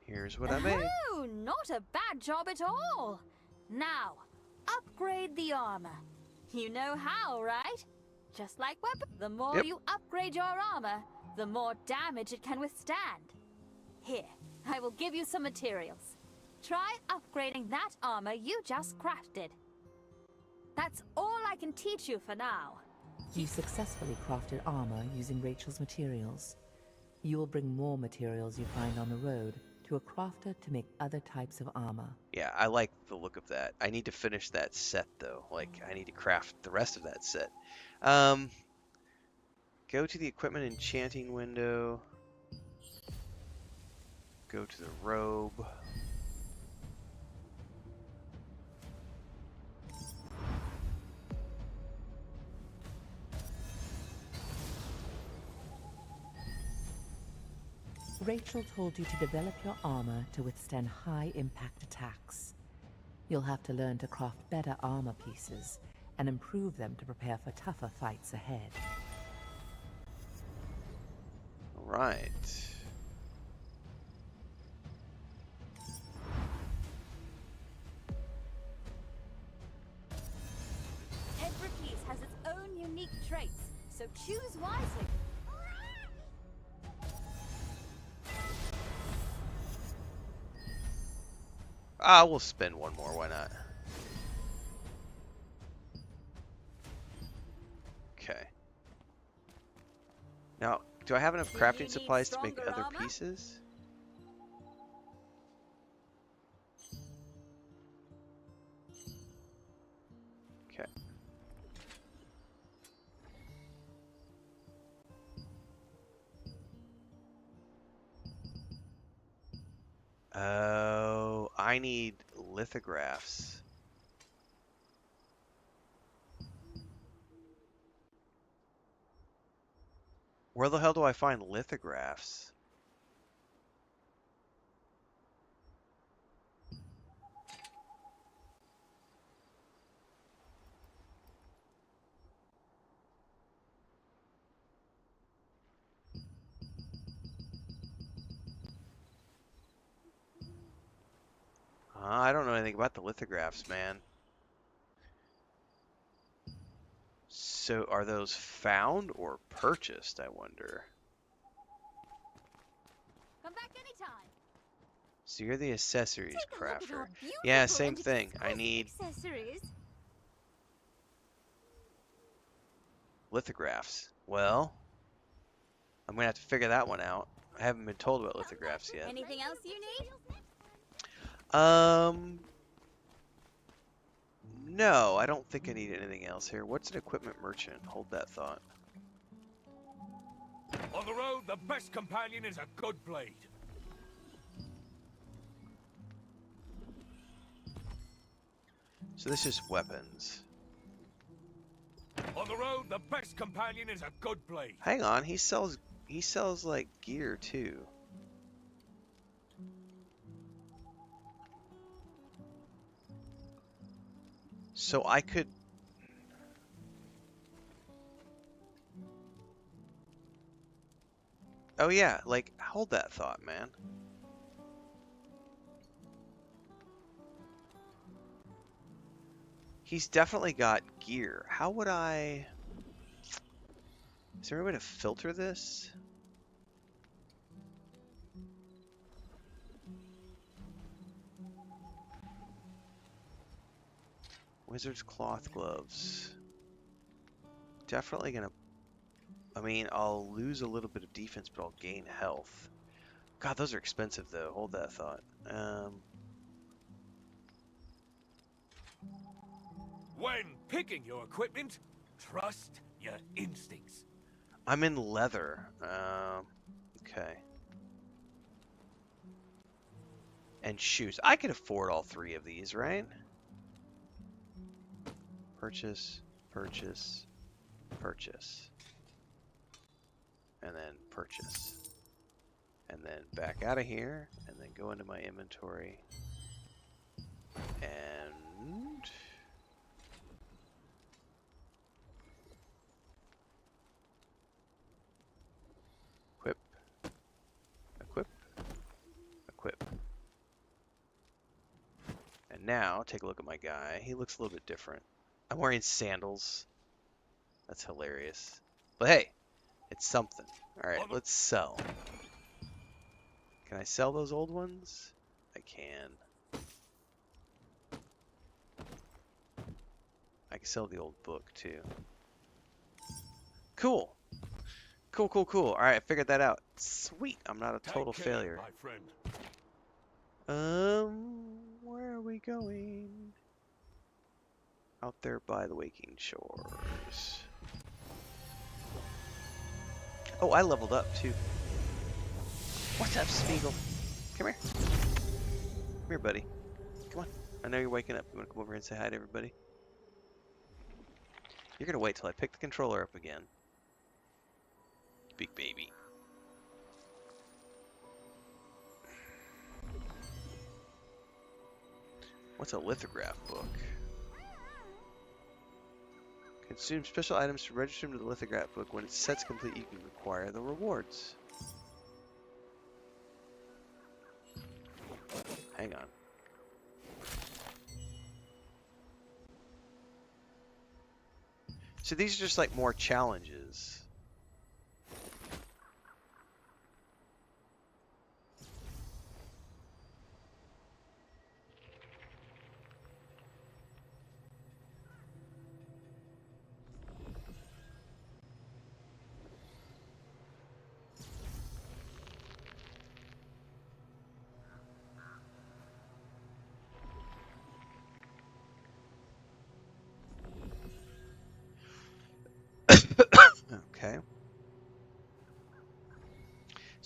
Here's what I made. Oh, not a bad job at all. Now, upgrade the armor. You know how, right? Just like weapons. The more you upgrade your armor, the more damage it can withstand. Here, I will give you some materials. Try upgrading that armor you just crafted. That's all I can teach you for now. You successfully crafted armor using Rachel's materials. You will bring more materials you find on the road to a crafter to make other types of armor. Yeah, I like the look of that. I need to finish that set though. Like, I need to craft the rest of that set. Go to the equipment enchanting window. Go to the robe. Rachel told you to develop your armor to withstand high-impact attacks. You'll have to learn to craft better armor pieces and improve them to prepare for tougher fights ahead. All right. Every piece has its own unique traits, so choose wisely. We'll spend one more, why not? Okay. do I have enough Do crafting you need supplies to make stronger other armor? pieces? Okay. Oh, I need lithographs. Where the hell do I find lithographs? I don't know anything about the lithographs, man. So are those found or purchased, I wonder? Come back anytime. So you're the accessories Take a look at crafter. our beautiful Yeah, same and thing. I exquisite need accessories. lithographs. Well, I'm gonna have to figure that one out. I haven't been told about lithographs yet. Anything else you need? No, I don't think I need anything else here. What's an equipment merchant? Hold that thought. On the road, the best companion is a good blade. So this is weapons. On the road, the best companion is a good blade. Hang on, he sells like gear too. So I could Oh yeah, like hold that thought, man. He's definitely got gear. How would I... Is there a way to filter this? Wizard's cloth gloves. Definitely gonna... I mean, I'll lose a little bit of defense, but I'll gain health. God, those are expensive though. Hold that thought. When picking your equipment, trust your instincts. I'm in leather. Okay. And shoes. I can afford all three of these, right? Purchase, purchase, purchase. And then purchase. And then back out of here. And then go into my inventory. And... equip. Equip. Equip. And now, take a look at my guy. He looks a little bit different. I'm wearing sandals. That's hilarious. But hey, it's something. Alright, let's sell. Can I sell those old ones? I can. I can sell the old book too. Cool. Cool, cool, cool. Alright, I figured that out. Sweet. I'm not a total Take care, failure. my friend. Where are we going? Out there by the waking shores. Oh, I leveled up too. What's up, Spiegel? Come here. Come here, buddy. Come on. I know you're waking up. You want to come over and say hi to everybody? You're going to wait till I pick the controller up again. Big baby. What's a lithograph book? Consume special items to register them to the lithograph book. When its set's complete, you can acquire the rewards. Hang on. So these are just like more challenges.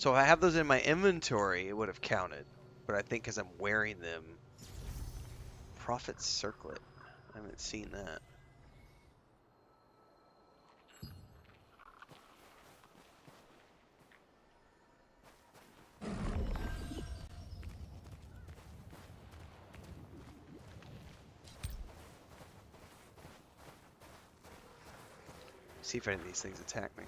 So if I have those in my inventory, it would have counted. But I think because I'm wearing them... Prophet Circlet. I haven't seen that. See if any of these things attack me.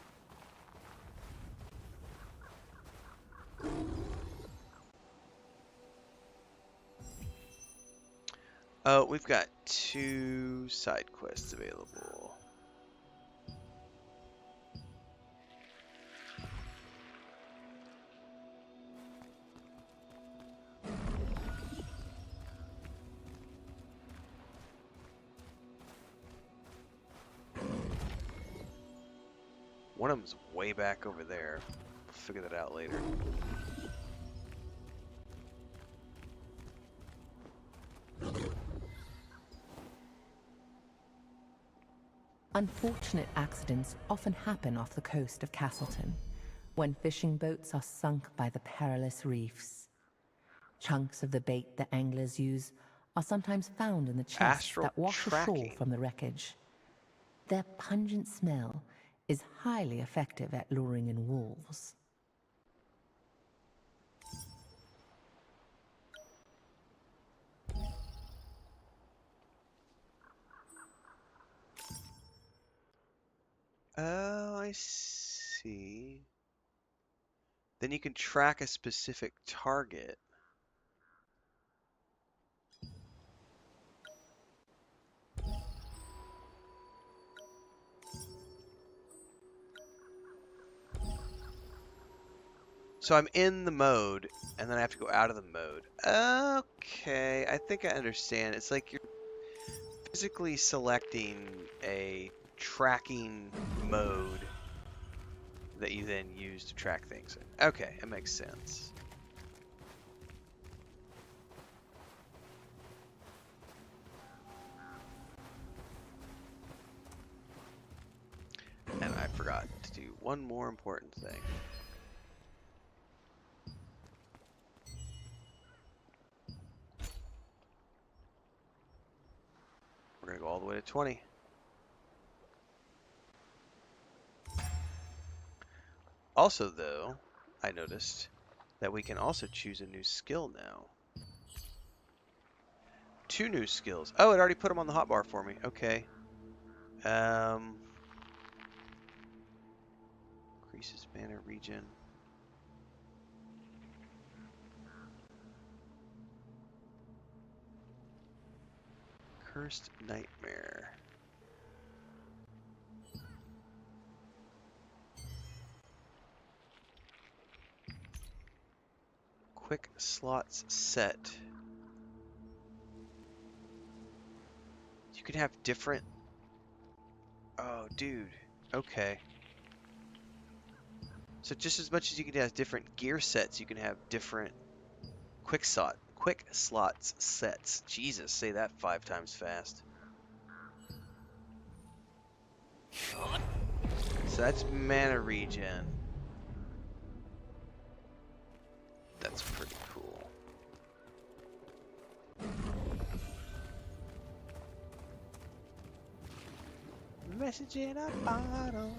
Oh, we've got 2 side quests available. One of them's way back over there. We'll figure that out later. Unfortunate accidents often happen off the coast of Castleton, when fishing boats are sunk by the perilous reefs. Chunks of the bait that anglers use are sometimes found in the chests that wash ashore from the wreckage. Their pungent smell is highly effective at luring in wolves. Oh, I see. Then you can track a specific target. So I'm in the mode, and then I have to go out of the mode. Okay, I think I understand. It's like you're physically selecting a tracking mode that you then use to track things. Okay, it makes sense. And I forgot to do one more important thing. We're gonna go all the way to 20. Also, though, I noticed that we can also choose a new skill now. 2 new skills. Oh, it already put them on the hotbar for me. Okay. Increases mana regen. Cursed Nightmare. Quick slots set. You can have different... Oh, dude. Okay. So just as much as you can have different gear sets, you can have different quick slots sets. Jesus, say that 5 times fast. So that's mana regen. That's pretty cool. Message in a bottle.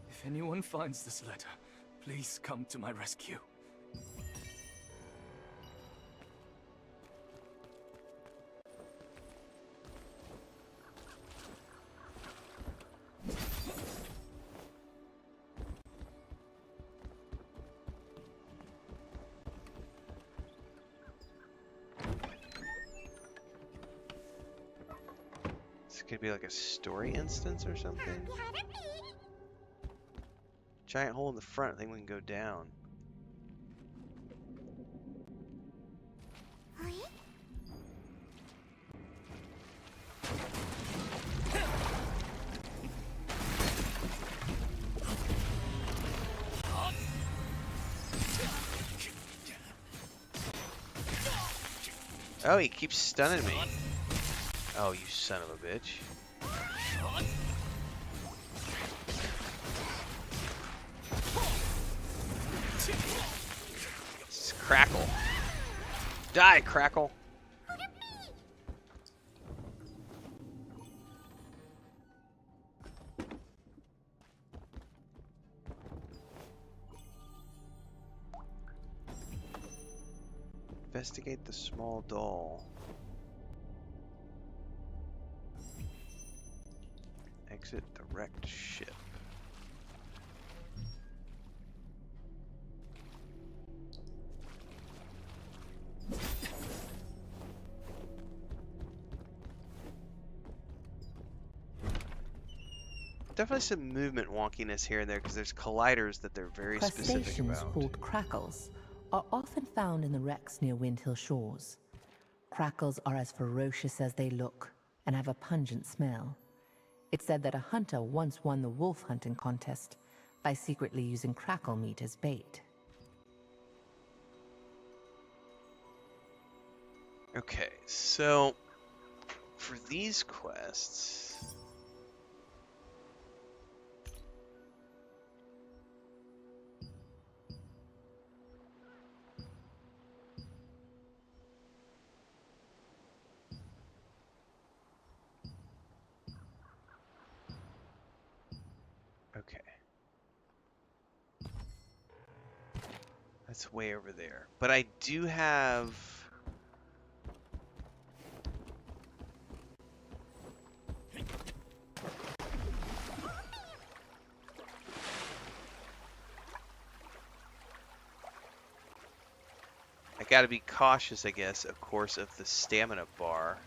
If anyone finds this letter, please come to my rescue. Could be like a story instance or something. Giant hole in the front. I think we can go down. Oh, he keeps stunning me. Oh, you son of a bitch. It's Crackle. Die, Crackle. Investigate the small doll. Exit the wrecked ship. Definitely some movement wonkiness here and there because there's colliders that they're very specific Crustaceans about. called crackles are often found in the wrecks near Windhill shores. Crackles are as ferocious as they look and have a pungent smell. It's said that a hunter once won the wolf hunting contest by secretly using crackle meat as bait. Okay, so for these quests, okay. That's way over there. But I do have... I gotta be cautious, I guess, of course, of the stamina bar.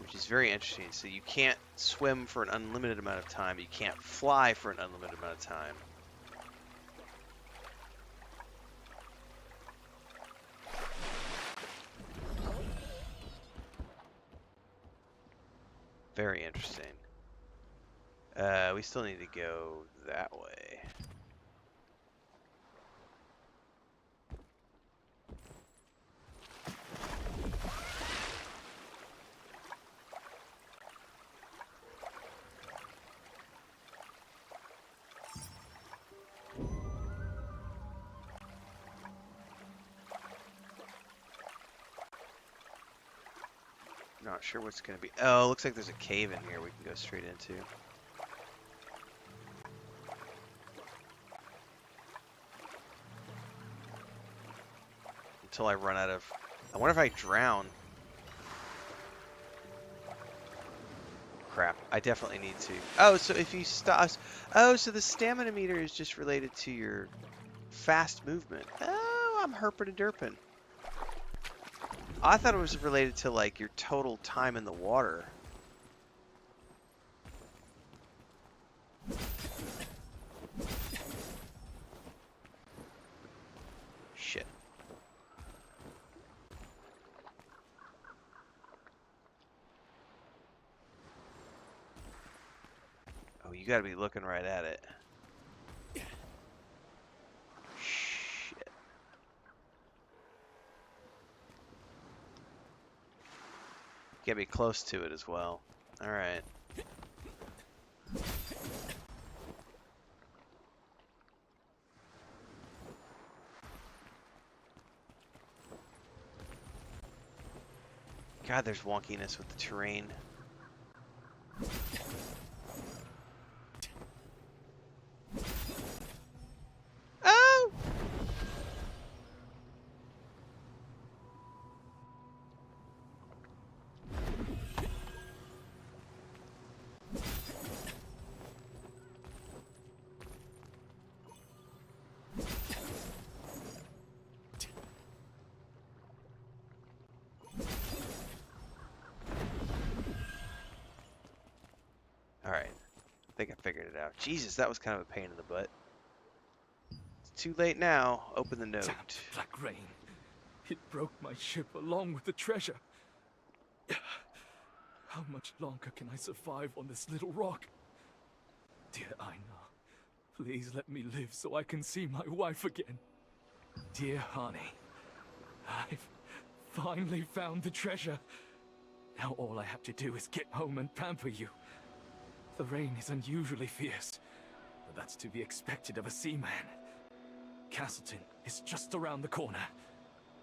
Which is very interesting. So you can't swim for an unlimited amount of time. You can't fly for an unlimited amount of time. Very interesting. We still need to go that way. Not sure what's going to be. Oh, looks like there's a cave in here we can go straight into. Until I run out of... I wonder if I drown. Crap, I definitely need to. Oh, so if you stop... Oh, so the stamina meter is just related to your fast movement. Oh, I'm herping and derping. I thought it was related to, like, your total time in the water. Shit. Oh, you gotta be looking right at it. Shit. Get me close to it as well. Alright. God, there's wonkiness with the terrain. Oh! Alright. I think I figured it out. Jesus, that was kind of a pain in the butt. It's too late now. Open the note. Damn black rain. It broke my ship along with the treasure. How much longer can I survive on this little rock? Dear Aina, please let me live so I can see my wife again. Dear honey, I've finally found the treasure. Now all I have to do is get home and pamper you. The rain is unusually fierce, but that's to be expected of a seaman. Castleton is just around the corner.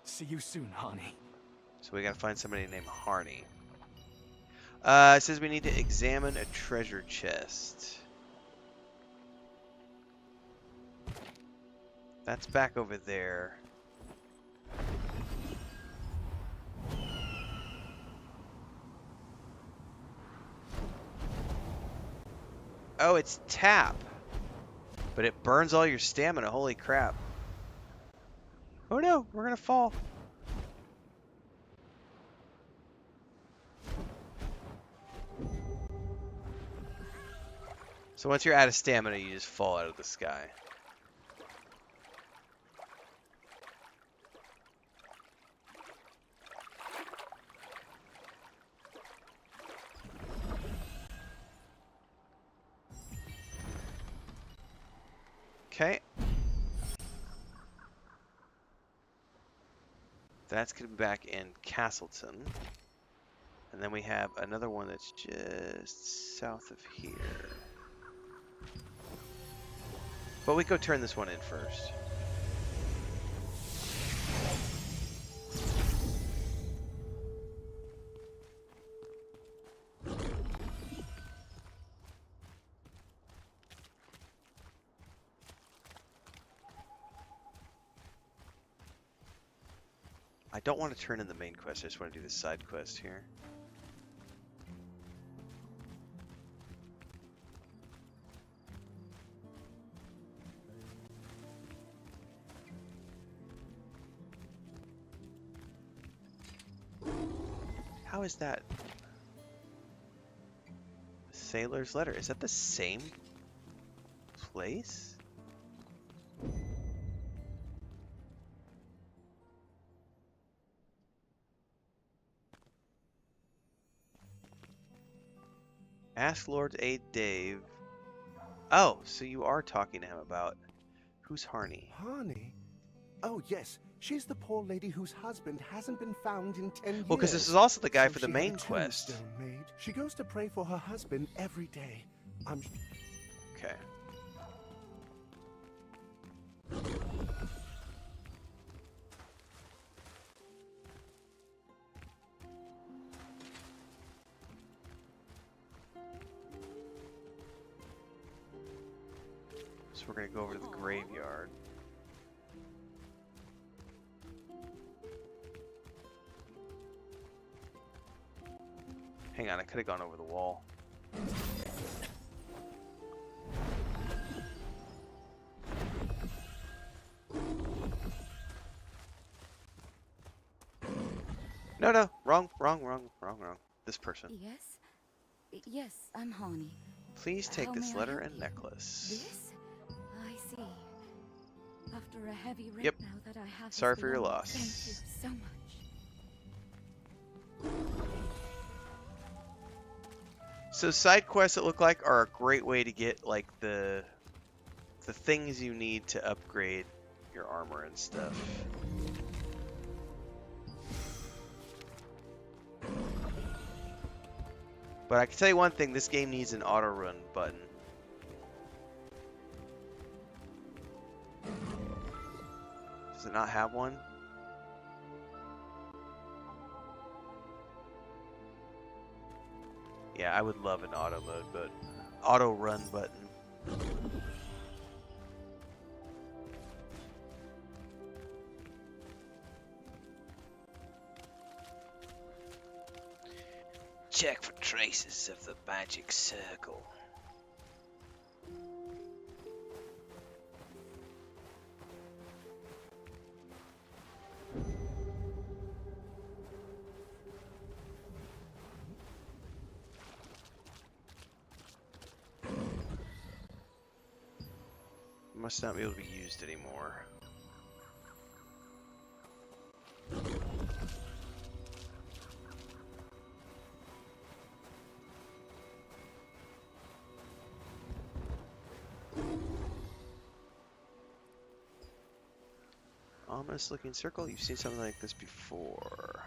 See you soon, Harney. So we gotta find somebody named Harney. It says we need to examine a treasure chest. That's back over there. Oh, it's tap. But it burns all your stamina. Holy crap. Oh no, we're gonna fall. So once you're out of stamina, you just fall out of the sky. Okay. That's going to be back in Castleton. And then we have another one that's just south of here. But we go turn this one in first. I don't want to turn in the main quest, I just want to do the side quest here. How is that? Sailor's Letter. Is that the same place? Ask Lord Aid Dave. Oh, so you are talking to him about... Who's Harney? Harney? Oh, yes. She's the poor lady whose husband hasn't been found in 10 years. Well, because this is also the guy So for the she main had a quest. tombstone made. She goes to pray for her husband every day. Okay. So we're going to go over to the graveyard. Hang on, I could have gone over the wall. No, wrong. This person. Yes, I'm Harney. Please take How this may I letter help and you? necklace. This? I see. After a heavy rain Yep. now that I have Sorry this for your belonging, loss. Thank you so much. So side quests, it look like, are a great way to get like the things you need to upgrade your armor and stuff. But I can tell you one thing, this game needs an auto run button. Does it not have one? Yeah, I would love an auto mode, but auto run button. Check for traces of the magic circle. Must not be able to be used anymore. Ominous looking circle. You've seen something like this before.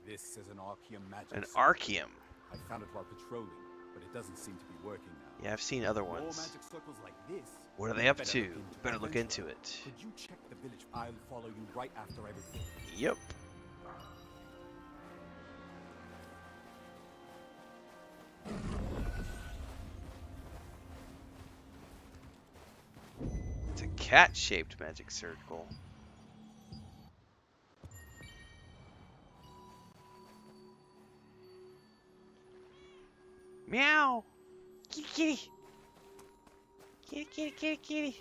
This is an Archeum magic. An circle. Archeum. I found it while patrolling, but it doesn't seem to be working now. Yeah, I've seen other More ones. magic circles like this. What are they up to? Better look into it. Could you check the village? I'll follow you right after everything. Yep. It's a cat-shaped magic circle. Meow! Kitty, kitty! Kitty, kitty, kitty, kitty!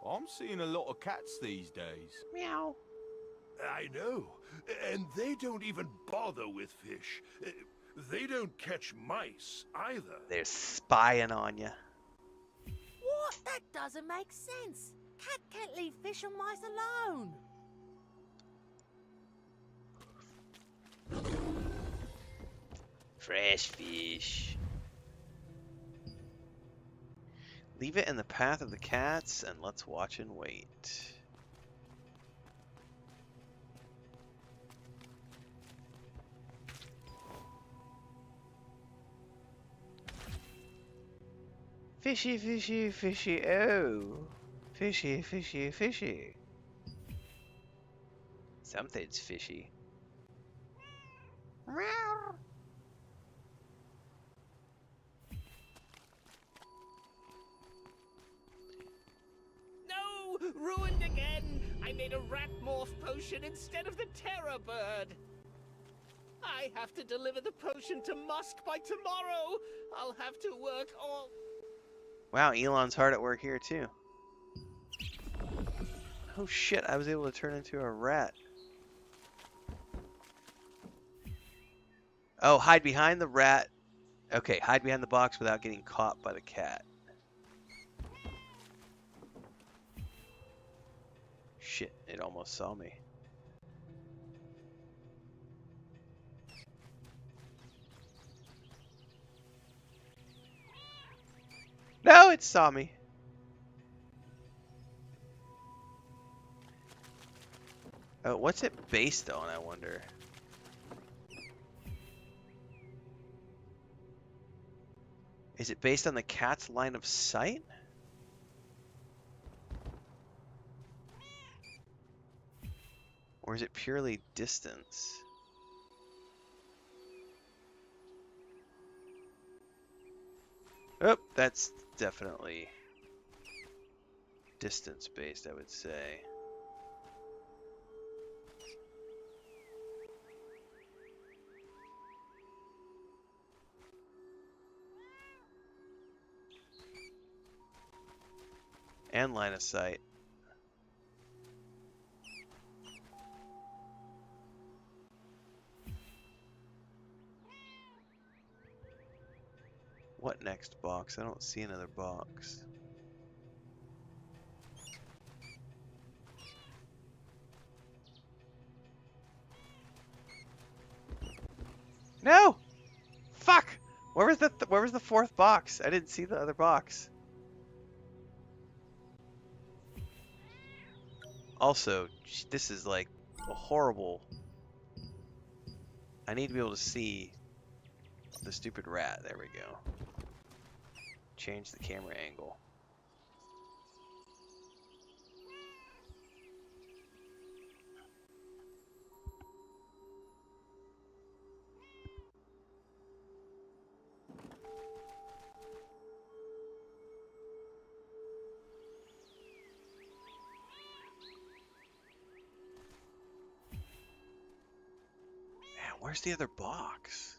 I'm seeing a lot of cats these days. Meow! I know. And they don't even bother with fish. They don't catch mice either. They're spying on you. What? That doesn't make sense. Cat can't leave fish and mice alone. Fresh fish. Leave it in the path of the cats and let's watch and wait. Fishy, fishy, fishy, oh. Fishy, fishy, fishy. Something's fishy. Meow. No! Ruined again! I made a rat morph potion instead of the terror bird! I have to deliver the potion to Musk by tomorrow! I'll have to work all... Wow, Elon's hard at work here too. Oh shit, I was able to turn into a rat. Oh, hide behind the rat. Okay, hide behind the box without getting caught by the cat. Shit, it almost saw me. No, it saw me. Oh, what's it based on, I wonder? Is it based on the cat's line of sight? Or is it purely distance? Oh, that's definitely distance-based, I would say. And line of sight. What next box? I don't see another box. No! Fuck! Where was the fourth box? I didn't see the other box. Also, this is like a horrible... I need to be able to see the stupid rat. There we go. Change the camera angle. Man, where's the other box?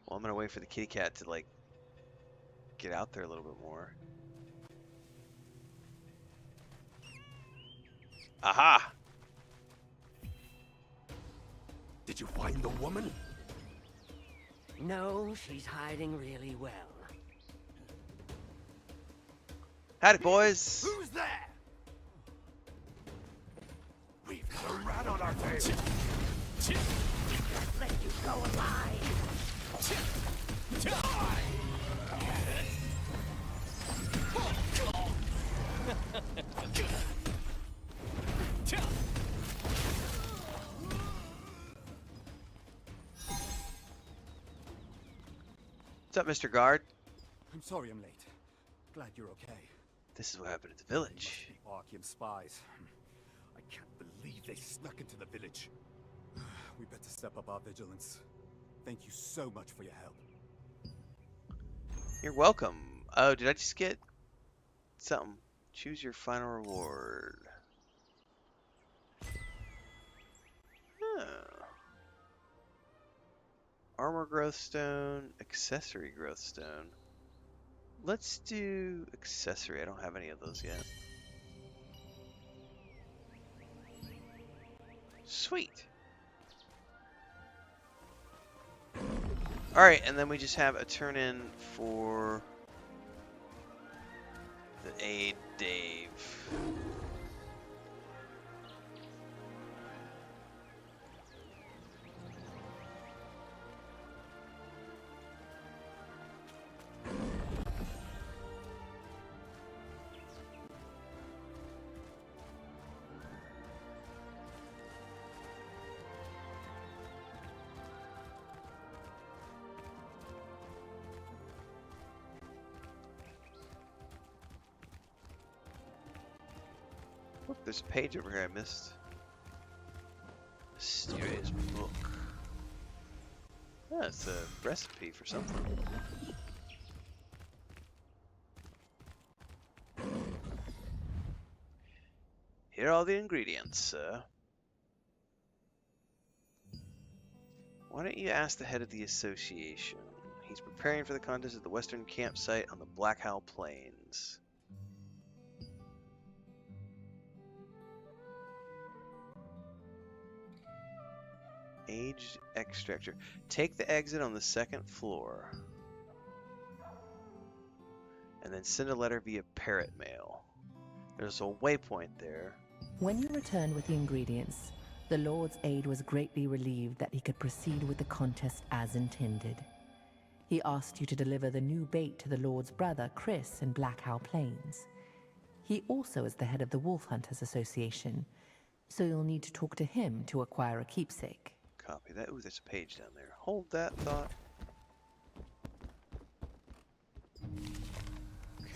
Well, I'm gonna wait for the kitty cat to like get out there a little bit more. Aha! Did you find the woman? No, she's hiding really well. Howdy, boys. Who's there? We've got a rat on our tail. Let you go alive. What's up, Mr. Guard? I'm sorry I'm late. Glad you're okay. This is what happened at the village. They must be Archeum spies. I can't believe they snuck into the village. We better step up our vigilance. Thank you so much for your help. You're welcome. Oh, did I just get something? Choose your final reward. Huh. Armor growth stone, accessory growth stone. Let's do accessory. I don't have any of those yet. Sweet. Alright, and then we just have a turn in for the aid Dave. Look, there's a page over here I missed. Mysterious book. Oh, it's a recipe for something. Here are all the ingredients, sir. Why don't you ask the head of the association? He's preparing for the contest at the western campsite on the Black Howell Plains. Aged extractor. Take the exit on the second floor. And then send a letter via parrot mail. There's a waypoint there. When you returned with the ingredients, the Lord's aide was greatly relieved that he could proceed with the contest as intended. He asked you to deliver the new bait to the Lord's brother, Chris, in Black Howell Plains. He also is the head of the Wolf Hunters Association, so you'll need to talk to him to acquire a keepsake. Copy that. Ooh, there's a page down there. Hold that thought. Okay.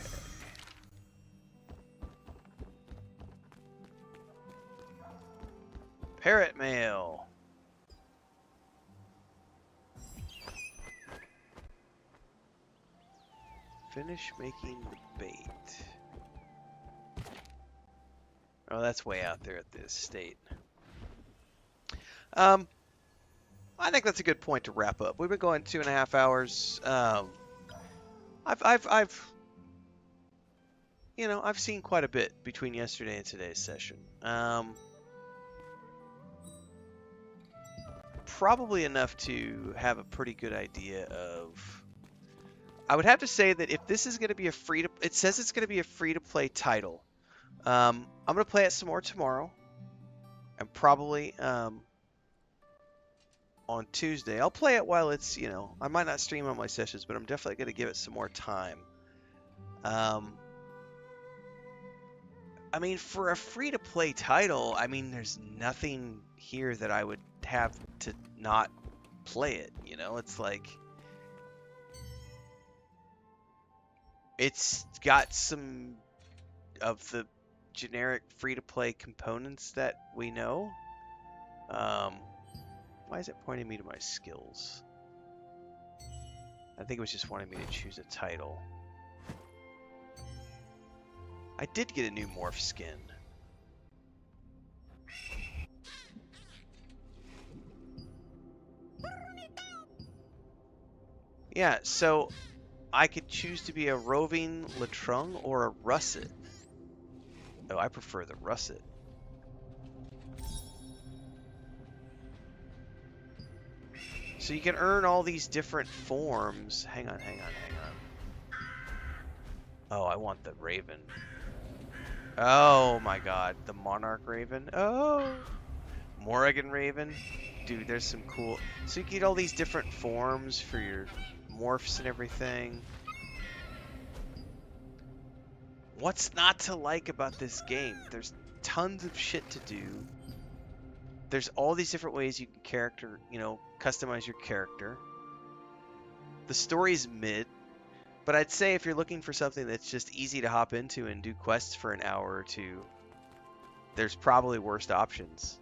Parrot mail. Finish making the bait. Oh, that's way out there at the estate. I think that's a good point to wrap up. We've been going 2.5 hours. I've seen quite a bit between yesterday and today's session. Probably enough to have a pretty good idea of. I would have to say that if this is going to be it says it's going to be a free-to-play title. I'm going to play it some more tomorrow, and probably on Tuesday. I'll play it while it's, I might not stream on my sessions, but I'm definitely going to give it some more time. I mean, for a free-to-play title, there's nothing here that I would have to not play it, It's like... It's got some of the generic free-to-play components that we know. Why is it pointing me to my skills? I think it was just wanting me to choose a title. I did get a new morph skin. Yeah, so I could choose to be a roving Latrung or a russet. Oh, I prefer the russet. So you can earn all these different forms. Hang on. Oh, I want the raven. Oh my god, the monarch raven. Oh, Morrigan raven. Dude, there's some cool... So you get all these different forms for your morphs and everything. What's not to like about this game? There's tons of shit to do. There's all these different ways you can customize your character. The story's mid, but I'd say if you're looking for something that's just easy to hop into and do quests for an hour or two, there's probably worse options.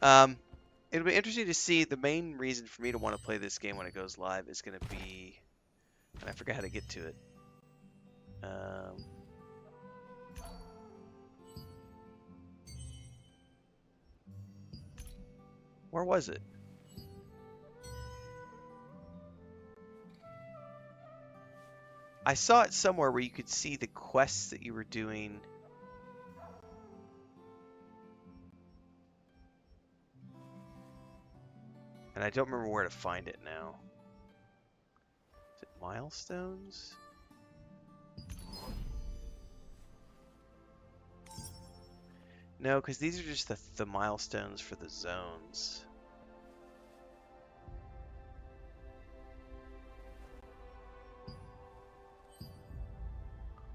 It'll be interesting to see. The main reason for me to want to play this game when it goes live is going to be, and I forgot how to get to it. Where was it? I saw it somewhere where you could see the quests that you were doing. And I don't remember where to find it now. Is it milestones? No, because these are just the milestones for the zones.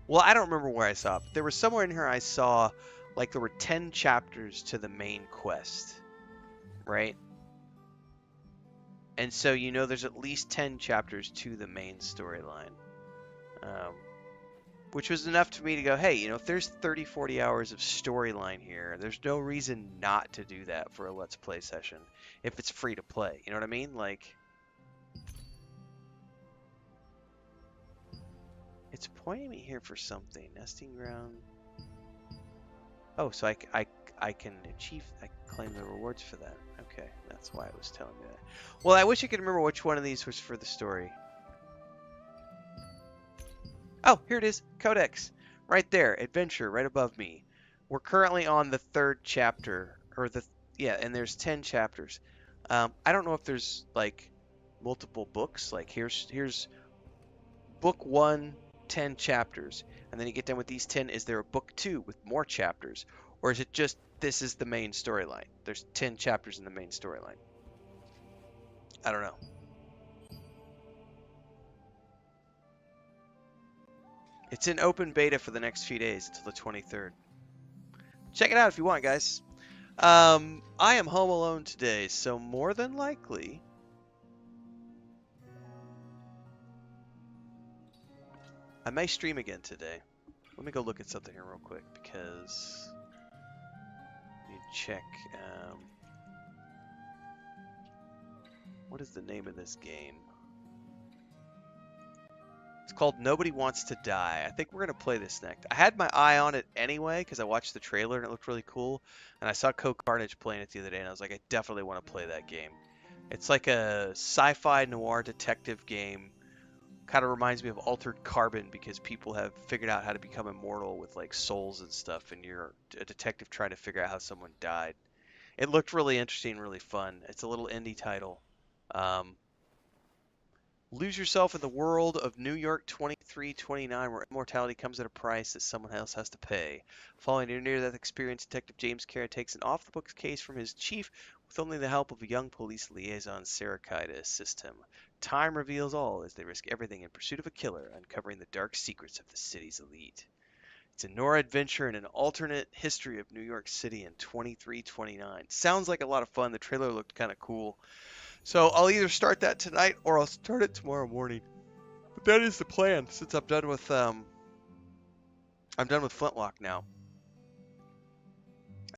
Well, I don't remember where I saw it, but there was somewhere in here I saw, like, there were 10 chapters to the main quest, right? And so, you know, there's at least 10 chapters to the main storyline. Which was enough for me to go, hey, you know, if there's 30, 40 hours of storyline here, there's no reason not to do that for a Let's Play session if it's free to play. You know what I mean? Like, it's pointing me here for something. Nesting ground. Oh, so I can achieve, I can claim the rewards for that. Okay, that's why it was telling me that. Well, I wish I could remember which one of these was for the story. Oh, here it is. Codex. Right there. Adventure, right above me. We're currently on the 3rd chapter. Yeah, and there's 10 chapters. I don't know if there's, like, multiple books. Like, here's book 1, 10 chapters. And then you get done with these 10. Is there a book 2 with more chapters? Or is it just, this is the main storyline? There's 10 chapters in the main storyline. I don't know. It's in open beta for the next few days until the 23rd. Check it out if you want, guys. I am home alone today, so more than likely I may stream again today. Let me go look at something here real quick because I need to check. What is the name of this game? It's called Nobody Wants to Die. I think we're going to play this next. I had my eye on it anyway because I watched the trailer and it looked really cool. And I saw Coke Carnage playing it the other day and I was like, I definitely want to play that game. It's like a sci-fi noir detective game. Kind of reminds me of Altered Carbon because people have figured out how to become immortal with like souls and stuff. And you're a detective trying to figure out how someone died. It looked really interesting, really fun. It's a little indie title. Lose yourself in the world of New York 2329, where immortality comes at a price that someone else has to pay. Following a near-death experience, Detective James Carrot takes an off-the-books case from his chief with only the help of a young police liaison, Sarakai, to assist him. Time reveals all as they risk everything in pursuit of a killer, uncovering the dark secrets of the city's elite. It's a noir adventure in an alternate history of New York City in 2329. Sounds like a lot of fun. The trailer looked kind of cool. So I'll either start that tonight or I'll start it tomorrow morning. But that is the plan since I'm done with Flintlock now.